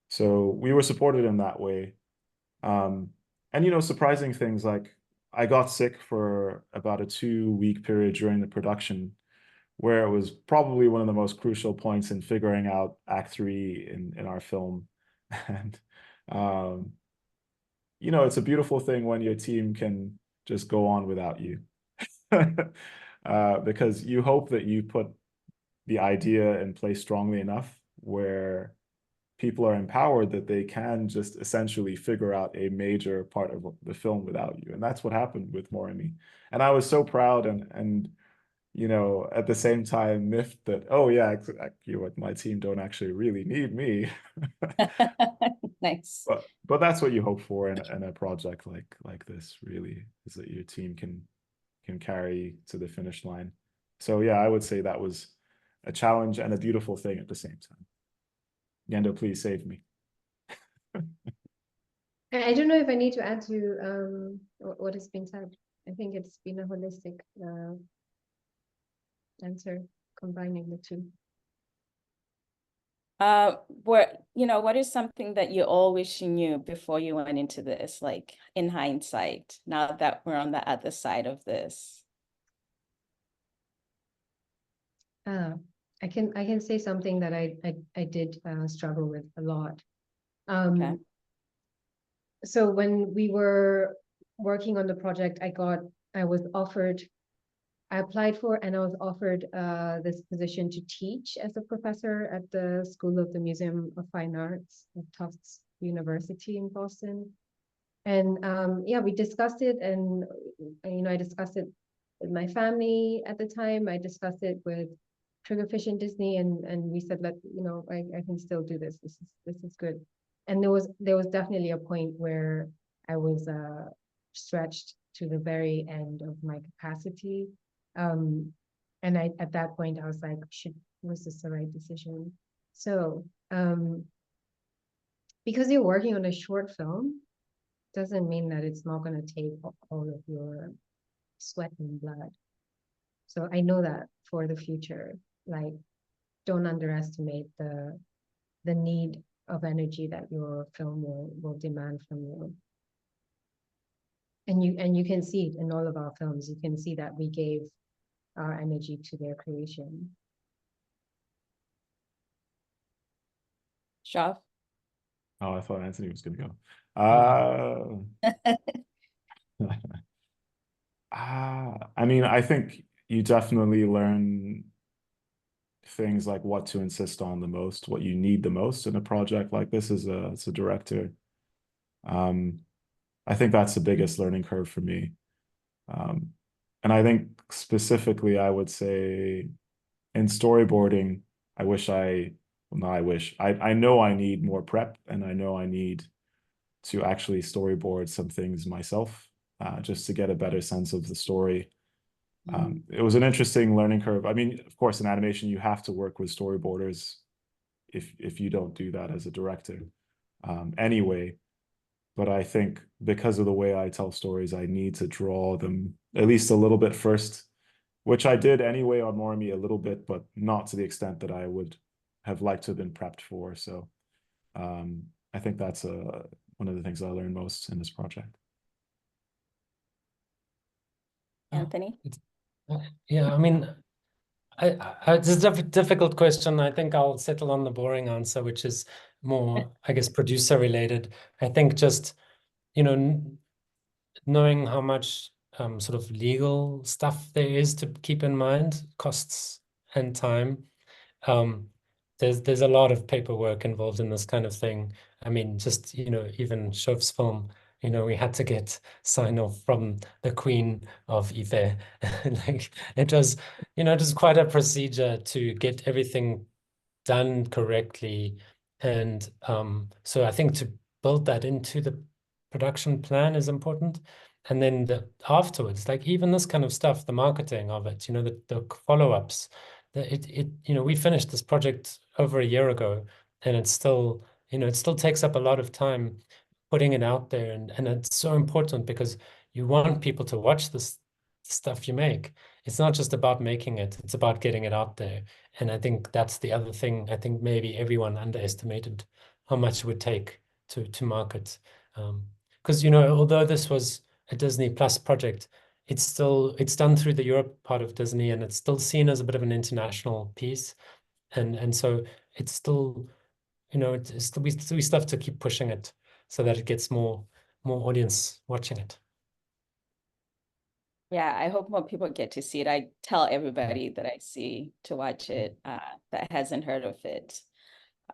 So we were supported in that way. And surprising things, like I got sick for about a 2-week period during the production, where it was probably one of the most crucial points in figuring out Act 3 in our film. And it's a beautiful thing when your team can just go on without you. because you hope that you put the idea in place strongly enough where people are empowered that they can just essentially figure out a major part of the film without you. And that's what happened with Moremi. And I was so proud and you know, at the same time miffed that, oh yeah, you know, my team don't actually really need me. Nice. But that's what you hope for in a project like this, really, is that your team can carry to the finish line. So yeah, I would say that was a challenge and a beautiful thing at the same time. Yendo, please save me. I don't know if I need to add to what has been said. I think it's been a holistic answer, combining the two. What is something that you all wish you knew before you went into this, like in hindsight, now that we're on the other side of this? I can say something that I did struggle with a lot. Okay. So when we were working on the project, I applied for and I was offered this position to teach as a professor at the School of the Museum of Fine Arts at Tufts University in Boston. And yeah, we discussed it, and you know, I discussed it with my family at the time. I discussed it with Triggerfish and Disney, and we said, you know, I can still do this. This is good. And there was definitely a point where I was stretched to the very end of my capacity. And at that point I was like, was this the right decision? So because you're working on a short film doesn't mean that it's not going to take all of your sweat and blood. So I know that for the future, like, don't underestimate the need of energy that your film will demand from you. And you can see it in all of our films. You can see that we gave our energy to their creation. Shof? Oh, I thought Anthony was going to go. I mean, I think you definitely learn things like what to insist on the most, what you need the most in a project like this as a director. I think that's the biggest learning curve for me. And I think specifically, I would say in storyboarding, I know I need more prep, and I know I need to actually storyboard some things myself, just to get a better sense of the story. It was an interesting learning curve. I mean, of course, in animation, you have to work with storyboarders if you don't do that as a director anyway. But I think because of the way I tell stories, I need to draw them at least a little bit first, which I did anyway on Moremi a little bit, but not to the extent that I would have liked to have been prepped for. So I think that's one of the things I learned most in this project. Anthony? Yeah, I mean, it's a difficult question. I think I'll settle on the boring answer, which is more, I guess, producer related. I think just, you know, knowing how much sort of legal stuff there is to keep in mind, costs and time. There's a lot of paperwork involved in this kind of thing. I mean, just, you know, even Shof's film, you know, we had to get sign off from the Queen of Ife. Like, it was, you know, it was quite a procedure to get everything done correctly. And so I think to build that into the production plan is important. And then afterwards, like even this kind of stuff, the marketing of it, you know, the follow-ups, you know, we finished this project over a year ago, and it's still, you know, it still takes up a lot of time putting it out there. And it's so important because you want people to watch this stuff you make. It's not just about making it, it's about getting it out there. And I think that's the other thing. I think maybe everyone underestimated how much it would take to market. Because, you know, although this was a Disney Plus project, it's done through the Europe part of Disney, and it's still seen as a bit of an international piece. And so it's still, you know, we still have to keep pushing it so that it gets more audience watching it. Yeah, I hope more people get to see it. I tell everybody that I see to watch it that hasn't heard of it.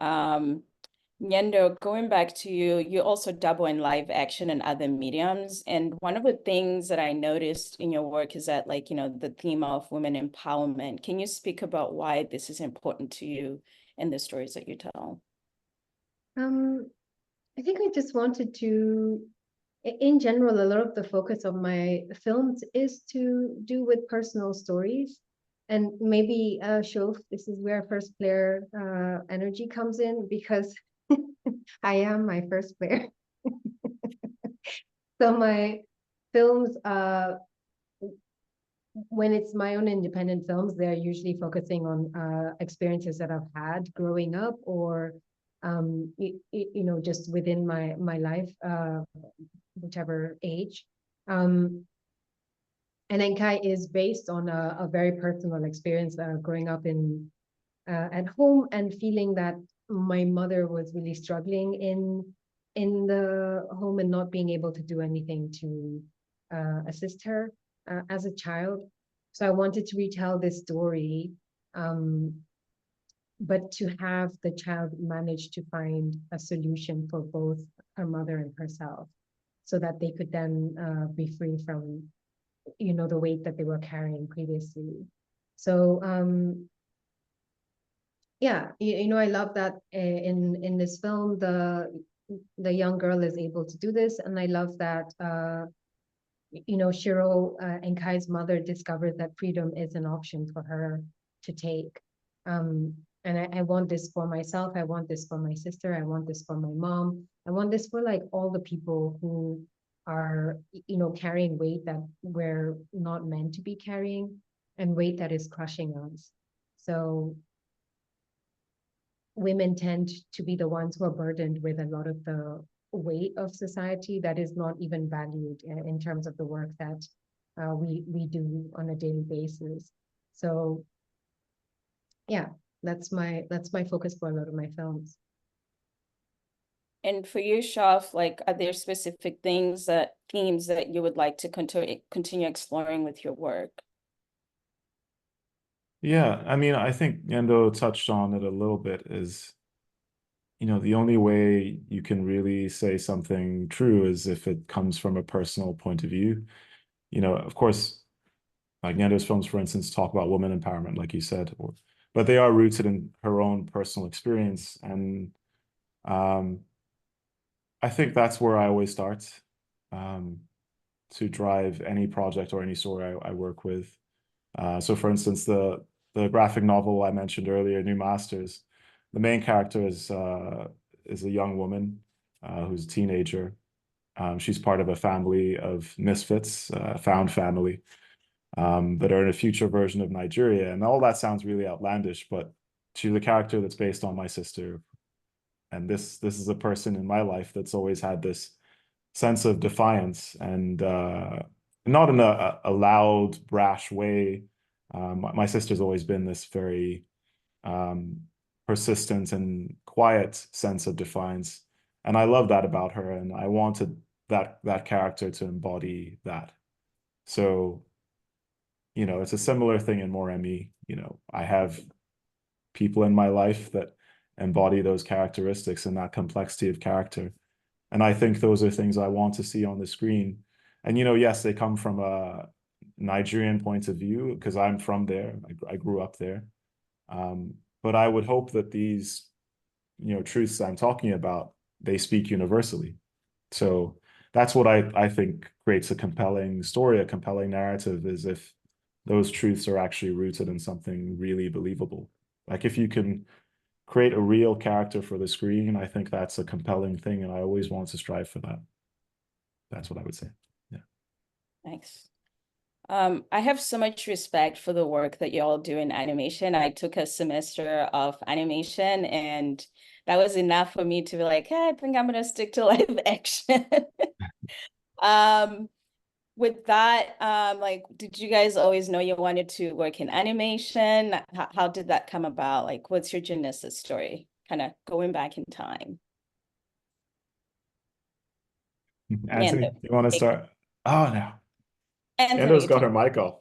Nyendo, going back to you, you also dabble in live action and other mediums. And one of the things that I noticed in your work is that, like, the theme of women empowerment. Can you speak about why this is important to you in the stories that you tell? I think I just wanted to, in general, a lot of the focus of my films is to do with personal stories. And maybe, Shof, this is where first player energy comes in, because I am my first player. So my films, when it's my own independent films, they're usually focusing on experiences that I've had growing up, or just within my life, whichever age. And Enkai is based on a very personal experience growing up at home and feeling that my mother was really struggling in the home and not being able to do anything to assist her as a child. So I wanted to retell this story, but to have the child manage to find a solution for both her mother and herself, so that they could then be free from, the weight that they were carrying previously. So yeah, I love that in this film, the young girl is able to do this, and I love that Shiro, Enkai's mother, discovers that freedom is an option for her to take. And I want this for myself. I want this for my sister. I want this for my mom. I want this for like all the people who are, carrying weight that we're not meant to be carrying, and weight that is crushing us. So women tend to be the ones who are burdened with a lot of the weight of society that is not even valued in terms of the work that we do on a daily basis. So yeah, that's my focus for a lot of my films. And for you, Shof, like, are there specific themes that you would like to continue exploring with your work? Yeah, I mean, I think Yendo touched on it a little bit, is, the only way you can really say something true is if it comes from a personal point of view. Of course, like Yendo's films, for instance, talk about woman empowerment, like you said, but they are rooted in her own personal experience. And I think that's where I always start to drive any project or any story I work with. So for instance, the graphic novel I mentioned earlier, New Masters, the main character is a young woman who's a teenager. She's part of a family of misfits, found family, that are in a future version of Nigeria. And all that sounds really outlandish, but she's a character that's based on my sister. And this is a person in my life that's always had this sense of defiance, and not in a loud, brash way. My sister's always been this very persistent and quiet sense of defiance. And I love that about her, and I wanted that character to embody that. So, it's a similar thing in Moremi. I have people in my life that embody those characteristics and that complexity of character. And I think those are things I want to see on the screen. And, yes, they come from a Nigerian point of view, because I'm from there. I grew up there. But I would hope that these, truths I'm talking about, they speak universally. So that's what I think creates a compelling story, a compelling narrative, is if those truths are actually rooted in something really believable. Like if you can create a real character for the screen, I think that's a compelling thing, and I always want to strive for that. That's what I would say. Yeah. Thanks. I have so much respect for the work that you all do in animation. I took a semester of animation, and that was enough for me to be like, hey, I think I'm gonna stick to live action. With that, like, did you guys always know you wanted to work in animation? How did that come about? Like, what's your genesis story? Kind of going back in time. Anthony, you want to start? Oh, no. Ando's got her Anthony, mic off.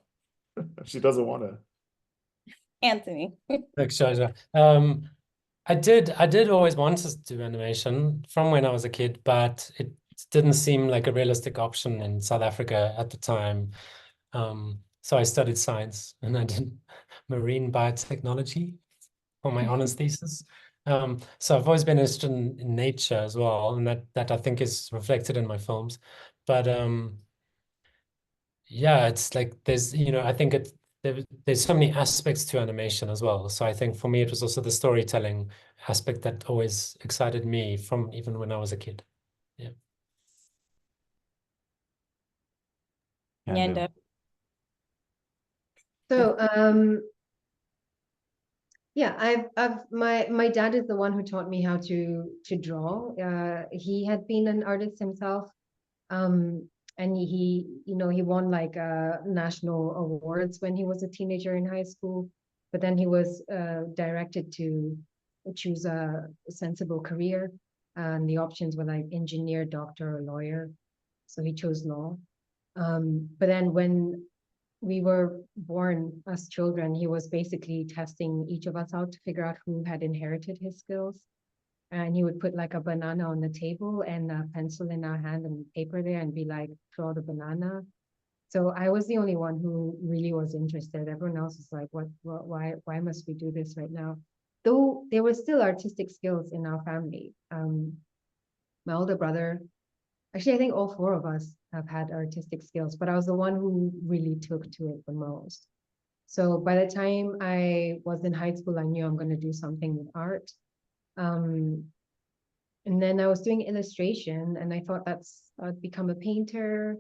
She doesn't want to. Anthony. Like, sure. I did always want to do animation from when I was a kid, but it didn't seem like a realistic option in South Africa at the time. So I studied science and I did marine biotechnology for my honors thesis. So I've always been interested in nature as well, and that I think is reflected in my films. But yeah, it's like there's, I think there's so many aspects to animation as well. So I think for me, it was also the storytelling aspect that always excited me from even when I was a kid. Yeah. Ando. And So, yeah, my dad is the one who taught me how to draw. He had been an artist himself. And he won like national awards when he was a teenager in high school, but then he was directed to choose a sensible career, and the options were like engineer, doctor, or lawyer. So he chose law. But then when we were born as children, he was basically testing each of us out to figure out who had inherited his skills. And he would put like a banana on the table and a pencil in our hand and paper there and be like, draw the banana. So I was the only one who really was interested. Everyone else was like, why must we do this right now? Though there were still artistic skills in our family. My older brother, actually, I think all four of us have had artistic skills, but I was the one who really took to it the most. So by the time I was in high school, I knew I'm going to do something with art. And then I was doing illustration, and I thought I'd become a painter,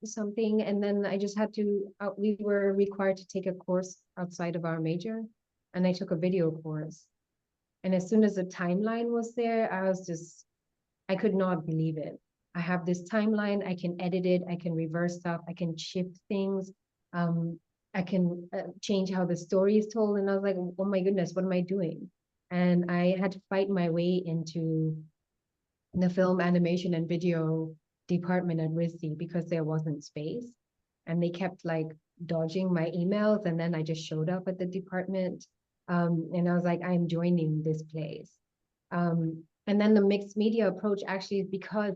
something. And then I just had to, we were required to take a course outside of our major, and I took a video course. And as soon as the timeline was there, I could not believe it. I have this timeline, I can edit it, I can reverse stuff, I can shift things. I can change how the story is told. And I was like, oh my goodness, what am I doing? And I had to fight my way into the film animation and video department at RISD because there wasn't space. And they kept like dodging my emails. And then I just showed up at the department. And I was like, I'm joining this place. And then the mixed media approach actually is because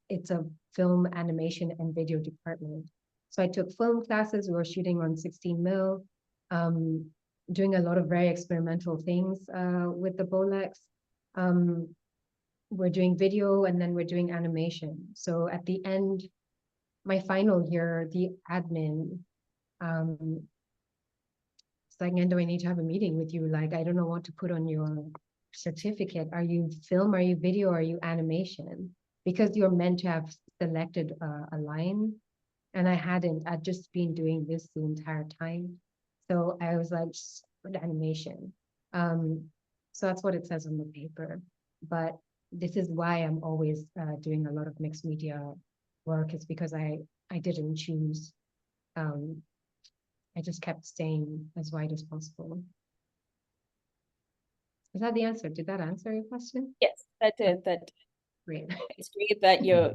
it's a film animation and video department. So I took film classes. We were shooting on 16 mil, doing a lot of very experimental things with the Bolex. We're doing video, and then we're doing animation. So at the end, my final year, the admin, it's like, Endo, I need to have a meeting with you. Like, I don't know what to put on your certificate. Are you film? Are you video? Are you animation? Because you're meant to have selected a line. And I hadn't. I'd just been doing this the entire time. So I was like, just put animation. So that's what it says on the paper. But this is why I'm always doing a lot of mixed media work, is because I didn't choose. I just kept staying as wide as possible. Is that the answer? Did that answer your question? yes, that did. That Great. it's great that your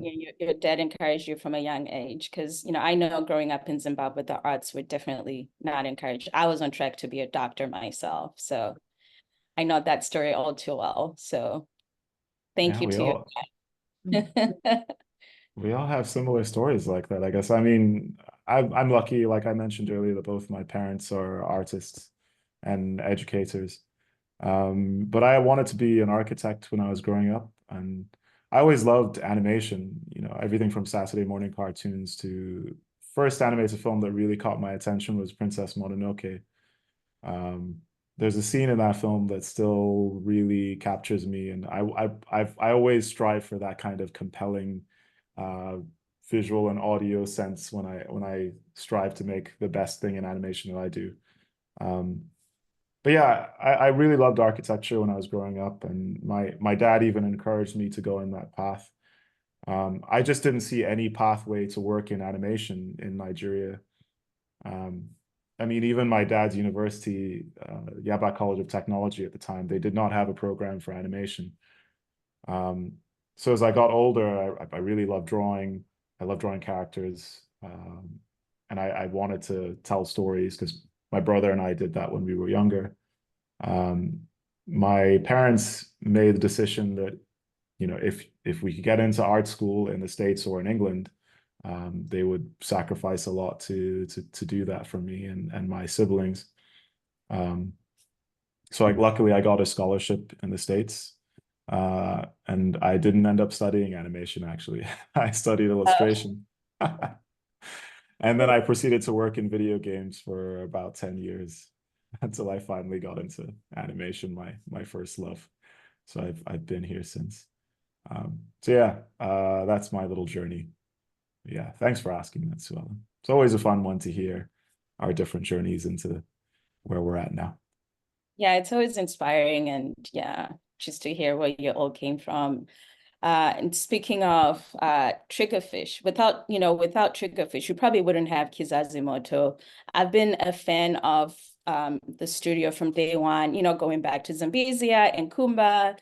dad encouraged you from a young age, because I know growing up in Zimbabwe, the arts were definitely not encouraged. I was on track to be a doctor myself, so I know that story all too well. So thank you to your dad. We all have similar stories like that, I guess. I mean, I'm lucky, like I mentioned earlier, that both my parents are artists and educators. But I wanted to be an architect when I was growing up, and I always loved animation, everything from Saturday morning cartoons to first animated film that really caught my attention was Princess Mononoke. There's a scene in that film that still really captures me, and I always strive for that kind of compelling visual and audio sense when I strive to make the best thing in animation that I do. But yeah, I really loved architecture when I was growing up, and my dad even encouraged me to go in that path. I just didn't see any pathway to work in animation in Nigeria. I mean, even my dad's university, Yaba College of Technology at the time, they did not have a program for animation. So as I got older, I really loved drawing. I love drawing characters. And I wanted to tell stories because my brother and I did that when we were younger. My parents made the decision that, you know, if we could get into art school in the States or in England, they would sacrifice a lot to do that for me and my siblings. So luckily I got a scholarship in the States, and I didn't end up studying animation, actually. I studied illustration. And then I proceeded to work in video games for about 10 years until I finally got into animation, my first love. So I've been here since. So yeah, that's my little journey. Yeah, thanks for asking that, Sue Ellen. It's always a fun one to hear our different journeys into where we're at now. Yeah, it's always inspiring, and yeah, just to hear where you all came from. And speaking of Triggerfish, without Triggerfish, you probably wouldn't have Kazazi Moto. I've been a fan of the studio from day one, going back to Zambezia and Kumba.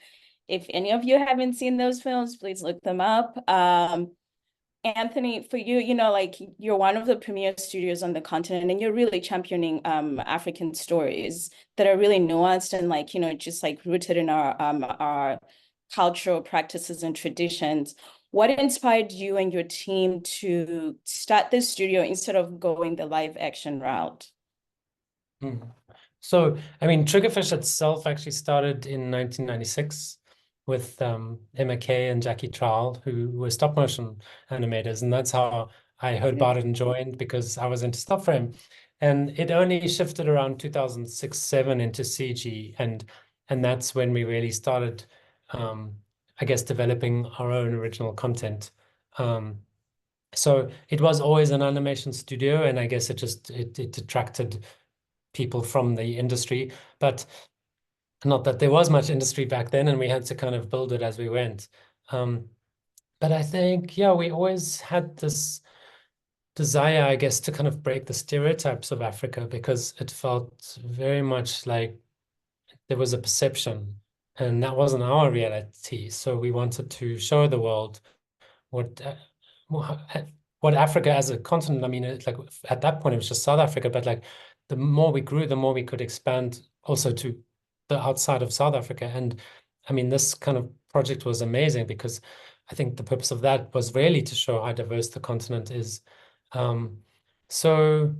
If any of you haven't seen those films, please look them up. Anthony, for you, like you're one of the premier studios on the continent, and you're really championing African stories that are really nuanced and like, just like rooted in our cultural practices and traditions. What inspired you and your team to start this studio instead of going the live action route? So, I mean, Triggerfish itself actually started in 1996 with Emma Kay and Jackie Trowell, who were stop motion animators. And that's how I heard about it and joined, because I was into stop frame. And it only shifted around 2006-07 into CG. And that's when we really started, I guess, developing our own original content. So it was always an animation studio, and I guess it attracted people from the industry, but not that there was much industry back then, and we had to kind of build it as we went. But I think, yeah, we always had this desire, I guess, to kind of break the stereotypes of Africa, because it felt very much like there was a perception, and that wasn't our reality. So we wanted to show the world what Africa as a continent. I mean, like at that point it was just South Africa, but like the more we grew, the more we could expand also to the outside of South Africa. And I mean, this kind of project was amazing, because I think the purpose of that was really to show how diverse the continent is. So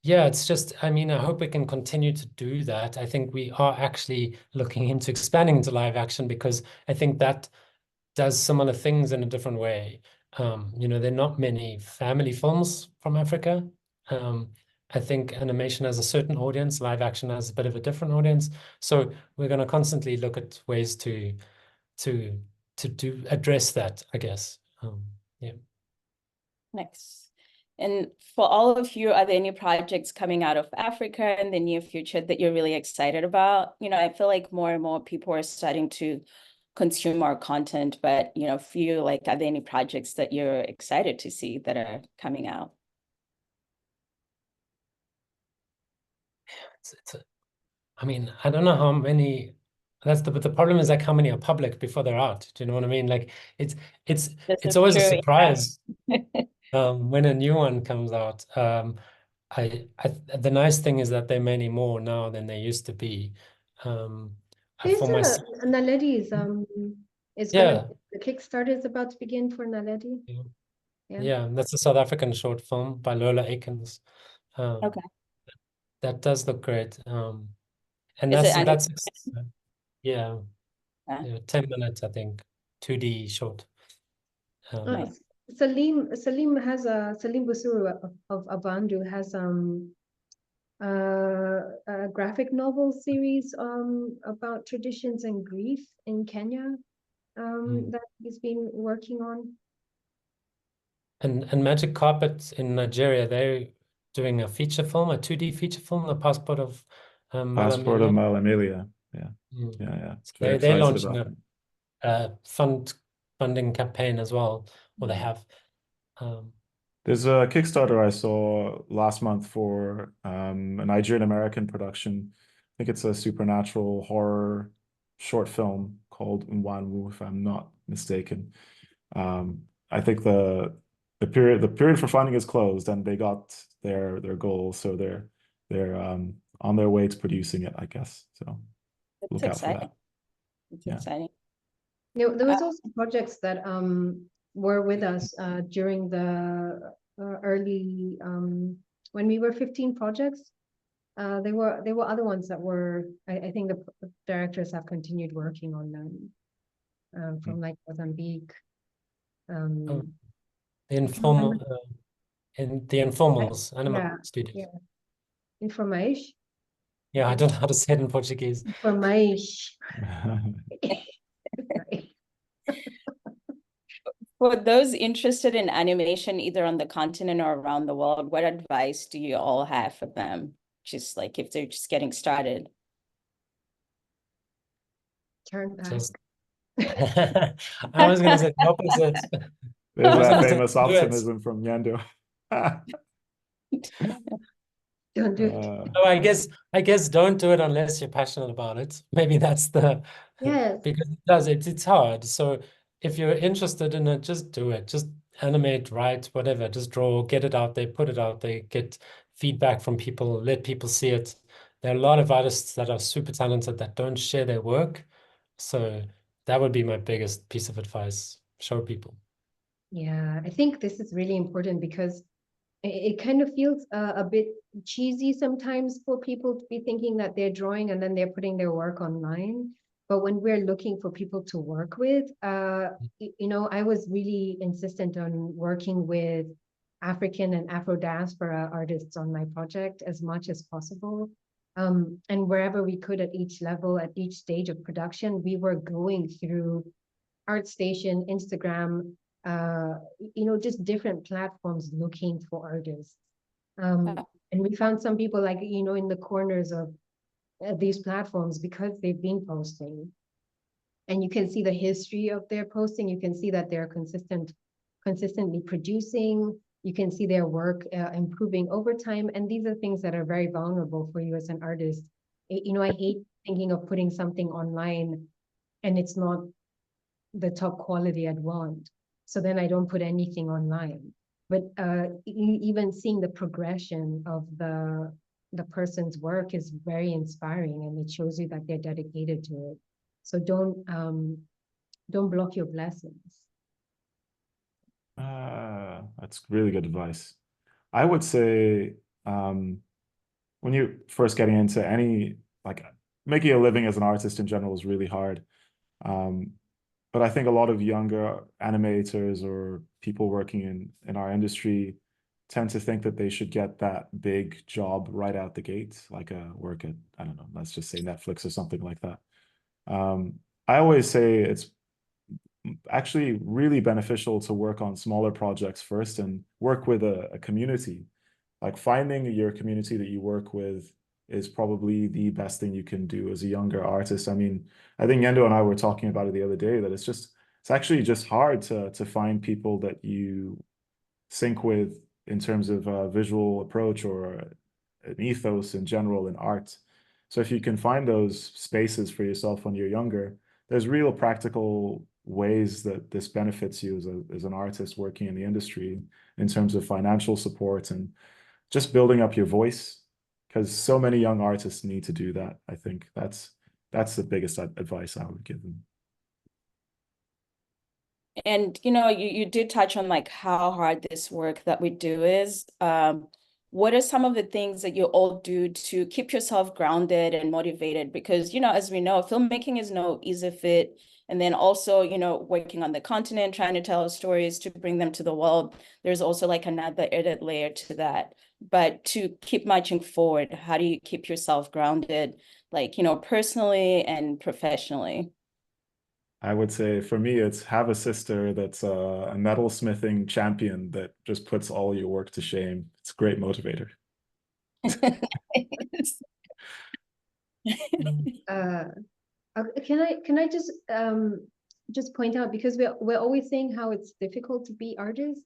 yeah, it's just, I mean, I hope we can continue to do that. I think we are actually looking into expanding into live action, because I think that does similar things in a different way. There are not many family films from Africa. I think animation has a certain audience, live action has a bit of a different audience. So we're going to constantly look at ways to address that, I guess. Yeah. Next. And for all of you, are there any projects coming out of Africa in the near future that you're really excited about? I feel like more and more people are starting to consume our content, but for you, like, are there any projects that you're excited to see that are coming out? I mean, I don't know how many. But the problem is like how many are public before they're out. Do you know what I mean? Like it's always a surprise when a new one comes out. The nice thing is that there are many more now than there used to be. There's Naledi is yeah. The Kickstarter is about to begin for Naledi. Yeah, that's a South African short film by Lola Aikens. Okay. That does look great. And that's yeah, 10 minutes, I think, 2D short. Nice. Salim Busuru of Abandu has a graphic novel series about traditions and grief in Kenya that he's been working on. And Magic Carpet in Nigeria, they're doing a feature film, a 2D feature film, The Passport of Passport of Malamilia. Yeah. So they're launching a funding campaign as well, or they have. There's a Kickstarter I saw last month for a Nigerian American production. I think it's a supernatural horror short film called Nwanwu, if I'm not mistaken. I think the the period for funding is closed, and they got their goal, so they're on their way to producing it, I guess. So look out for that. It's Yeah. exciting. There was also projects that were with us during the early when we were 15 projects. There were other ones that were, I think the directors have continued working on them from like Mozambique. The informal in the informals animal Yeah, studios. yeah. Information. Yeah, I don't know how to say it in Portuguese. Information. For those interested in animation, either on the continent or around the world, what advice do you all have for them? Just like if they're just getting started. Turn back. Just I was gonna say the opposite. There's I was that gonna say, famous do it. optimism from Yendo. Don't do it. No, I guess don't do it unless you're passionate about it. Maybe that's the Yes. because it's hard. So if you're interested in it, just do it. Just animate, write, whatever. Just draw, get it out there, put it out there, get feedback from people, let people see it. There are a lot of artists that are super talented that don't share their work. So that would be my biggest piece of advice. Show people. Yeah, I think this is really important because it kind of feels a bit cheesy sometimes for people to be thinking that they're drawing and then they're putting their work online. But when we're looking for people to work with, you know, I was really insistent on working with African and Afro diaspora artists on my project as much as possible. And wherever we could at each level, at each stage of production, we were going through ArtStation, Instagram, you know, just different platforms looking for artists. And we found some people like, you know, in the corners of these platforms because they've been posting. And you can see the history of their posting. You can see that they're consistently producing. You can see their work improving over time. And these are things that are very vulnerable for you as an artist. You know, I hate thinking of putting something online and it's not the top quality I'd want. So then I don't put anything online. But even seeing the progression of the person's work is very inspiring, and it shows you that they're dedicated to it. So don't block your blessings. That's really good advice. I would say when you're first getting into any, like making a living as an artist in general is really hard. But I think a lot of younger animators or people working in our industry tend to think that they should get that big job right out the gate, like a work at, I don't know, let's just say Netflix or something like that. I always say it's actually really beneficial to work on smaller projects first and work with a community. Like finding your community that you work with is probably the best thing you can do as a younger artist. I mean, I think Yendo and I were talking about it the other day, that it's actually just hard to find people that you sync with in terms of a visual approach or an ethos in general in art. So if you can find those spaces for yourself when you're younger, there's real practical ways that this benefits you as an artist working in the industry in terms of financial support and just building up your voice, because so many young artists need to do that. I think that's the biggest advice I would give them. And you know, you did touch on like how hard this work that we do is. What are some of the things that you all do to keep yourself grounded and motivated? Because, you know, as we know, filmmaking is no easy fit. And then also, you know, working on the continent, trying to tell stories to bring them to the world. There's also like another added layer to that. But to keep marching forward, how do you keep yourself grounded, like, you know, personally and professionally? I would say for me, it's have a sister that's a metalsmithing champion that just puts all your work to shame. It's a great motivator. Can I just point out, because we're always saying how it's difficult to be artists,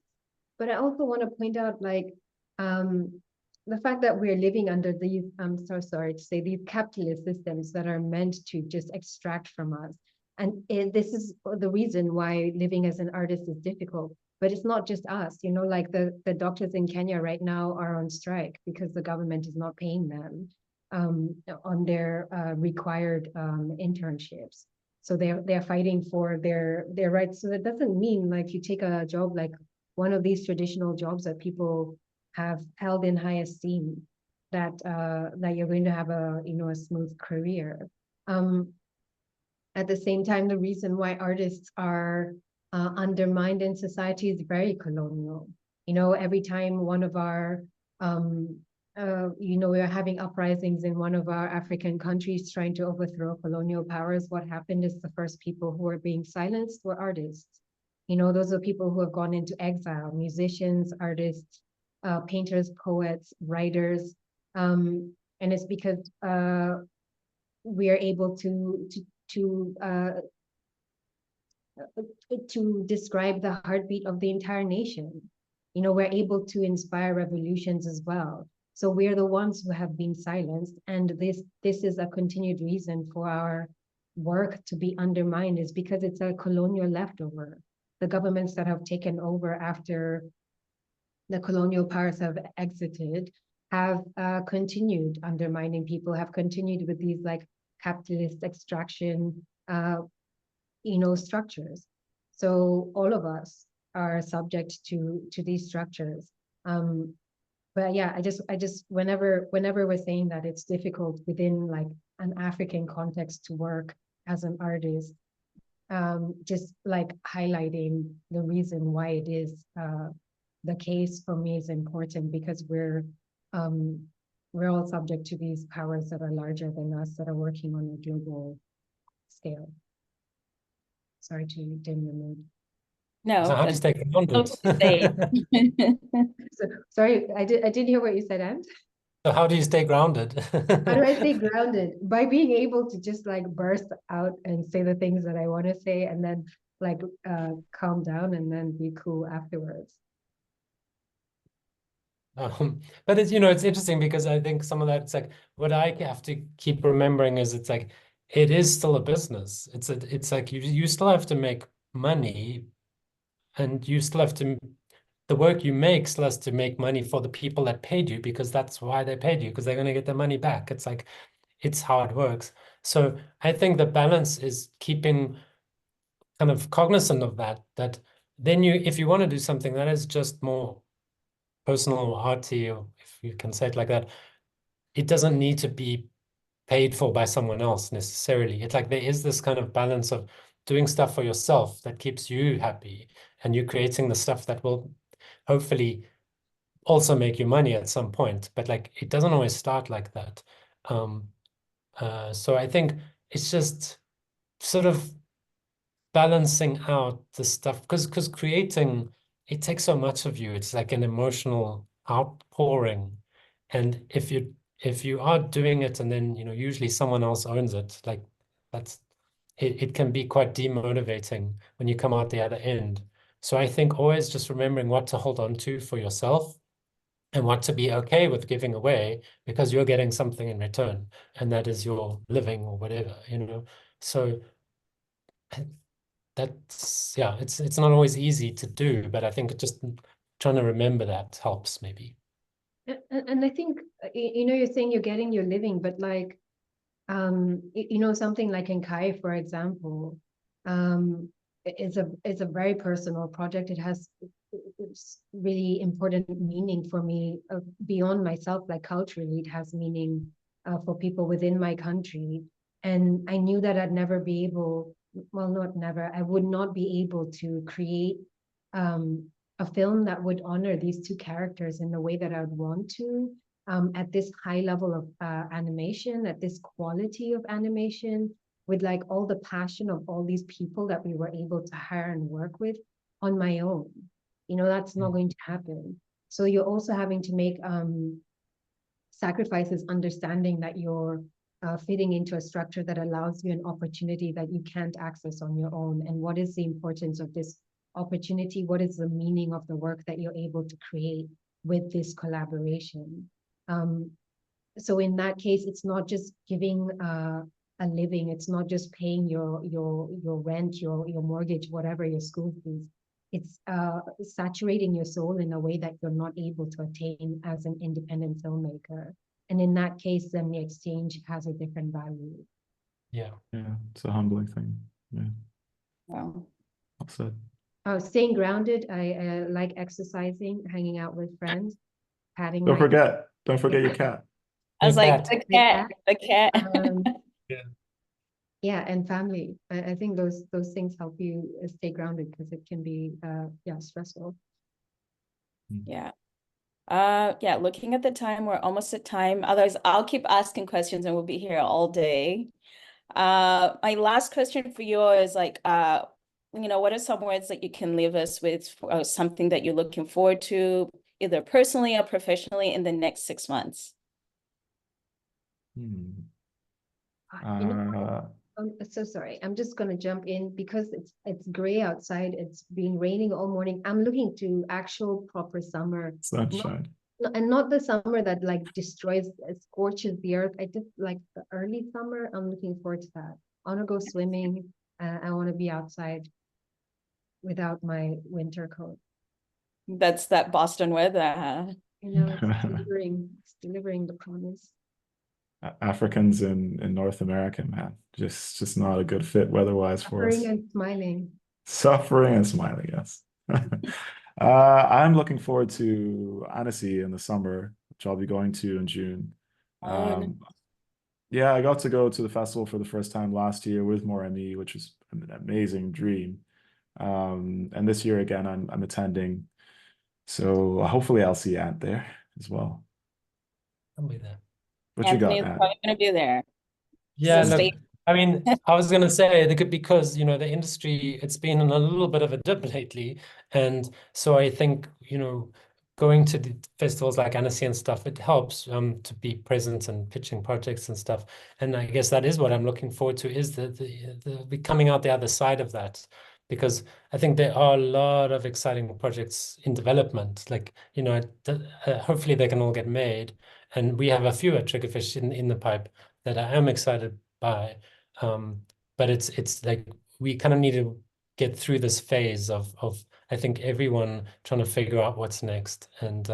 but I also want to point out like the fact that we're living under these, I'm so sorry to say, these capitalist systems that are meant to just extract from us. And this is the reason why living as an artist is difficult. But it's not just us, you know, like the doctors in Kenya right now are on strike because the government is not paying them on their required internships. So they're fighting for their rights. So that doesn't mean like you take a job like one of these traditional jobs that people have held in high esteem, that you're going to have a, you know, a smooth career. At the same time, the reason why artists are undermined in society is very colonial. You know, every time one of our you know, we are having uprisings in one of our African countries trying to overthrow colonial powers. What happened is the first people who were being silenced were artists. You know, those are people who have gone into exile, musicians, artists, painters, poets, writers. And it's because we are able to describe the heartbeat of the entire nation. You know, we're able to inspire revolutions as well. So we're the ones who have been silenced, and this is a continued reason for our work to be undermined, is because it's a colonial leftover. The governments that have taken over after the colonial powers have exited have continued undermining people, have continued with these like capitalist extraction, you know, structures. So all of us are subject to these structures. But yeah, I just whenever we're saying that it's difficult within like an African context to work as an artist, just like highlighting the reason why it is the case for me is important, because we're all subject to these powers that are larger than us, that are working on a global scale. Sorry to dim the mood. No, So how do you stay grounded? So, sorry, I didn't hear what you said, Ant. So how do you stay grounded? How do I stay grounded? By being able to just like burst out and say the things that I want to say, and then like calm down and then be cool afterwards. But it's, you know, it's interesting because I think some of that, it's like what I have to keep remembering is it's like it is still a business. It's like you still have to make money, and you still have to, the work you make still has to make money for the people that paid you, because that's why they paid you, because they're going to get their money back. It's like, it's how it works. So I think the balance is keeping kind of cognizant of that then you, if you want to do something that is just more personal or arty, or if you can say it like that, it doesn't need to be paid for by someone else necessarily. It's like there is this kind of balance of doing stuff for yourself that keeps you happy, and you creating the stuff that will hopefully also make you money at some point, but like it doesn't always start like that. So I think it's just sort of balancing out the stuff, because creating, it takes so much of you. It's like an emotional outpouring, and if you are doing it and then, you know, usually someone else owns it, like that's it can be quite demotivating when you come out the other end. So I think always just remembering what to hold on to for yourself, and what to be okay with giving away, because you're getting something in return, and that is your living or whatever, you know. So that's, yeah, it's not always easy to do, but I think just trying to remember that helps maybe. And I think, you know, you're saying you're getting your living, but like, you know, something like Enkai, for example, it's a very personal project. It has really important meaning for me, beyond myself, like culturally, it has meaning for people within my country. And I knew that I'd never be able, well, not never, I would not be able to create a film that would honor these two characters in the way that I would want to, at this high level of animation, at this quality of animation, with like all the passion of all these people that we were able to hire and work with on my own. You know, that's not going to happen. So you're also having to make sacrifices, understanding that you're fitting into a structure that allows you an opportunity that you can't access on your own. And what is the importance of this opportunity? What is the meaning of the work that you're able to create with this collaboration? So in that case, it's not just giving a living. It's not just paying your rent, your mortgage, whatever, your school fees. it's saturating your soul in a way that you're not able to attain as an independent filmmaker. And in that case, then the exchange has a different value. Yeah. Yeah, it's a humbling thing. Yeah, Wow. well said. Staying grounded, I like exercising, hanging out with friends, patting Don't my forget your cat. I was like, cat. the cat. Yeah. Yeah, and family. I think those things help you stay grounded because it can be stressful. Yeah. Yeah, looking at the time, we're almost at time. Otherwise, I'll keep asking questions and we'll be here all day. My last question for you is like, what are some words that you can leave us with, or something that you're looking forward to, either personally or professionally, in the next 6 months? Hmm. I'm so sorry. I'm just gonna jump in because it's gray outside. It's been raining all morning. I'm looking to actual proper summer. Sunshine. And not the summer that like destroys, scorches the earth. I just like the early summer. I'm looking forward to that. I want to go swimming. I want to be outside without my winter coat. That's that Boston weather. You know, it's delivering the promise. Africans in North America, man, just not a good fit weather-wise for us. Suffering and smiling. Suffering and smiling, yes. I'm looking forward to Annecy in the summer, which I'll be going to in June. Yeah, I got to go to the festival for the first time last year with Moremi, which was an amazing dream. And this year again, I'm attending. So hopefully I'll see Ant there as well. I'll be there. What Anthony you is got, Ant? probably going to be there. Yeah, So look, stay- I mean, I was going to say because, the industry, it's been in a little bit of a dip lately. And so I think, going to the festivals like Annecy and stuff, it helps to be present and pitching projects and stuff. And I guess that is what I'm looking forward to, is the coming out the other side of that. Because I think there are a lot of exciting projects in development. Like, hopefully they can all get made. And we have a few at Triggerfish in the pipe that I am excited by. But it's like we kind of need to get through this phase of I think everyone trying to figure out what's next. And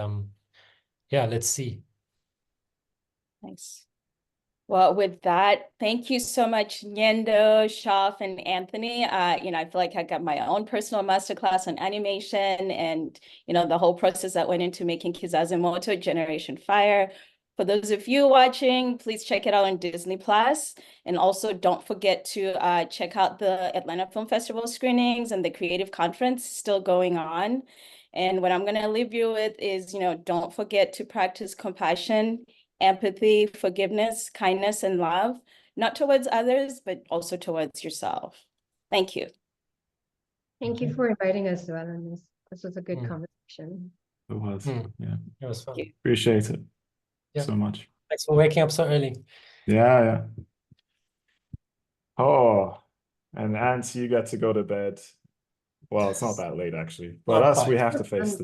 yeah, let's see. Nice. Well, with that, thank you so much, Nyendo, Shof, and Anthony. I feel like I got my own personal masterclass on animation and, the whole process that went into making Kazazi Moto, Generation Fire. For those of you watching, please check it out on Disney Plus. And also don't forget to check out the Atlanta Film Festival screenings and the Creative Conference still going on. And what I'm going to leave you with is, don't forget to practice compassion, empathy, forgiveness, kindness, and love, not towards others, but also towards yourself. Thank you. Thank you for inviting us, Joellen. This was a good conversation. It was, yeah. It was fun. Appreciate it Yeah. so much. Thanks for waking up so early. Yeah. Oh, and Ant, you get to go to bed. Well, it's not that late actually, but Not us, we quite. have to face the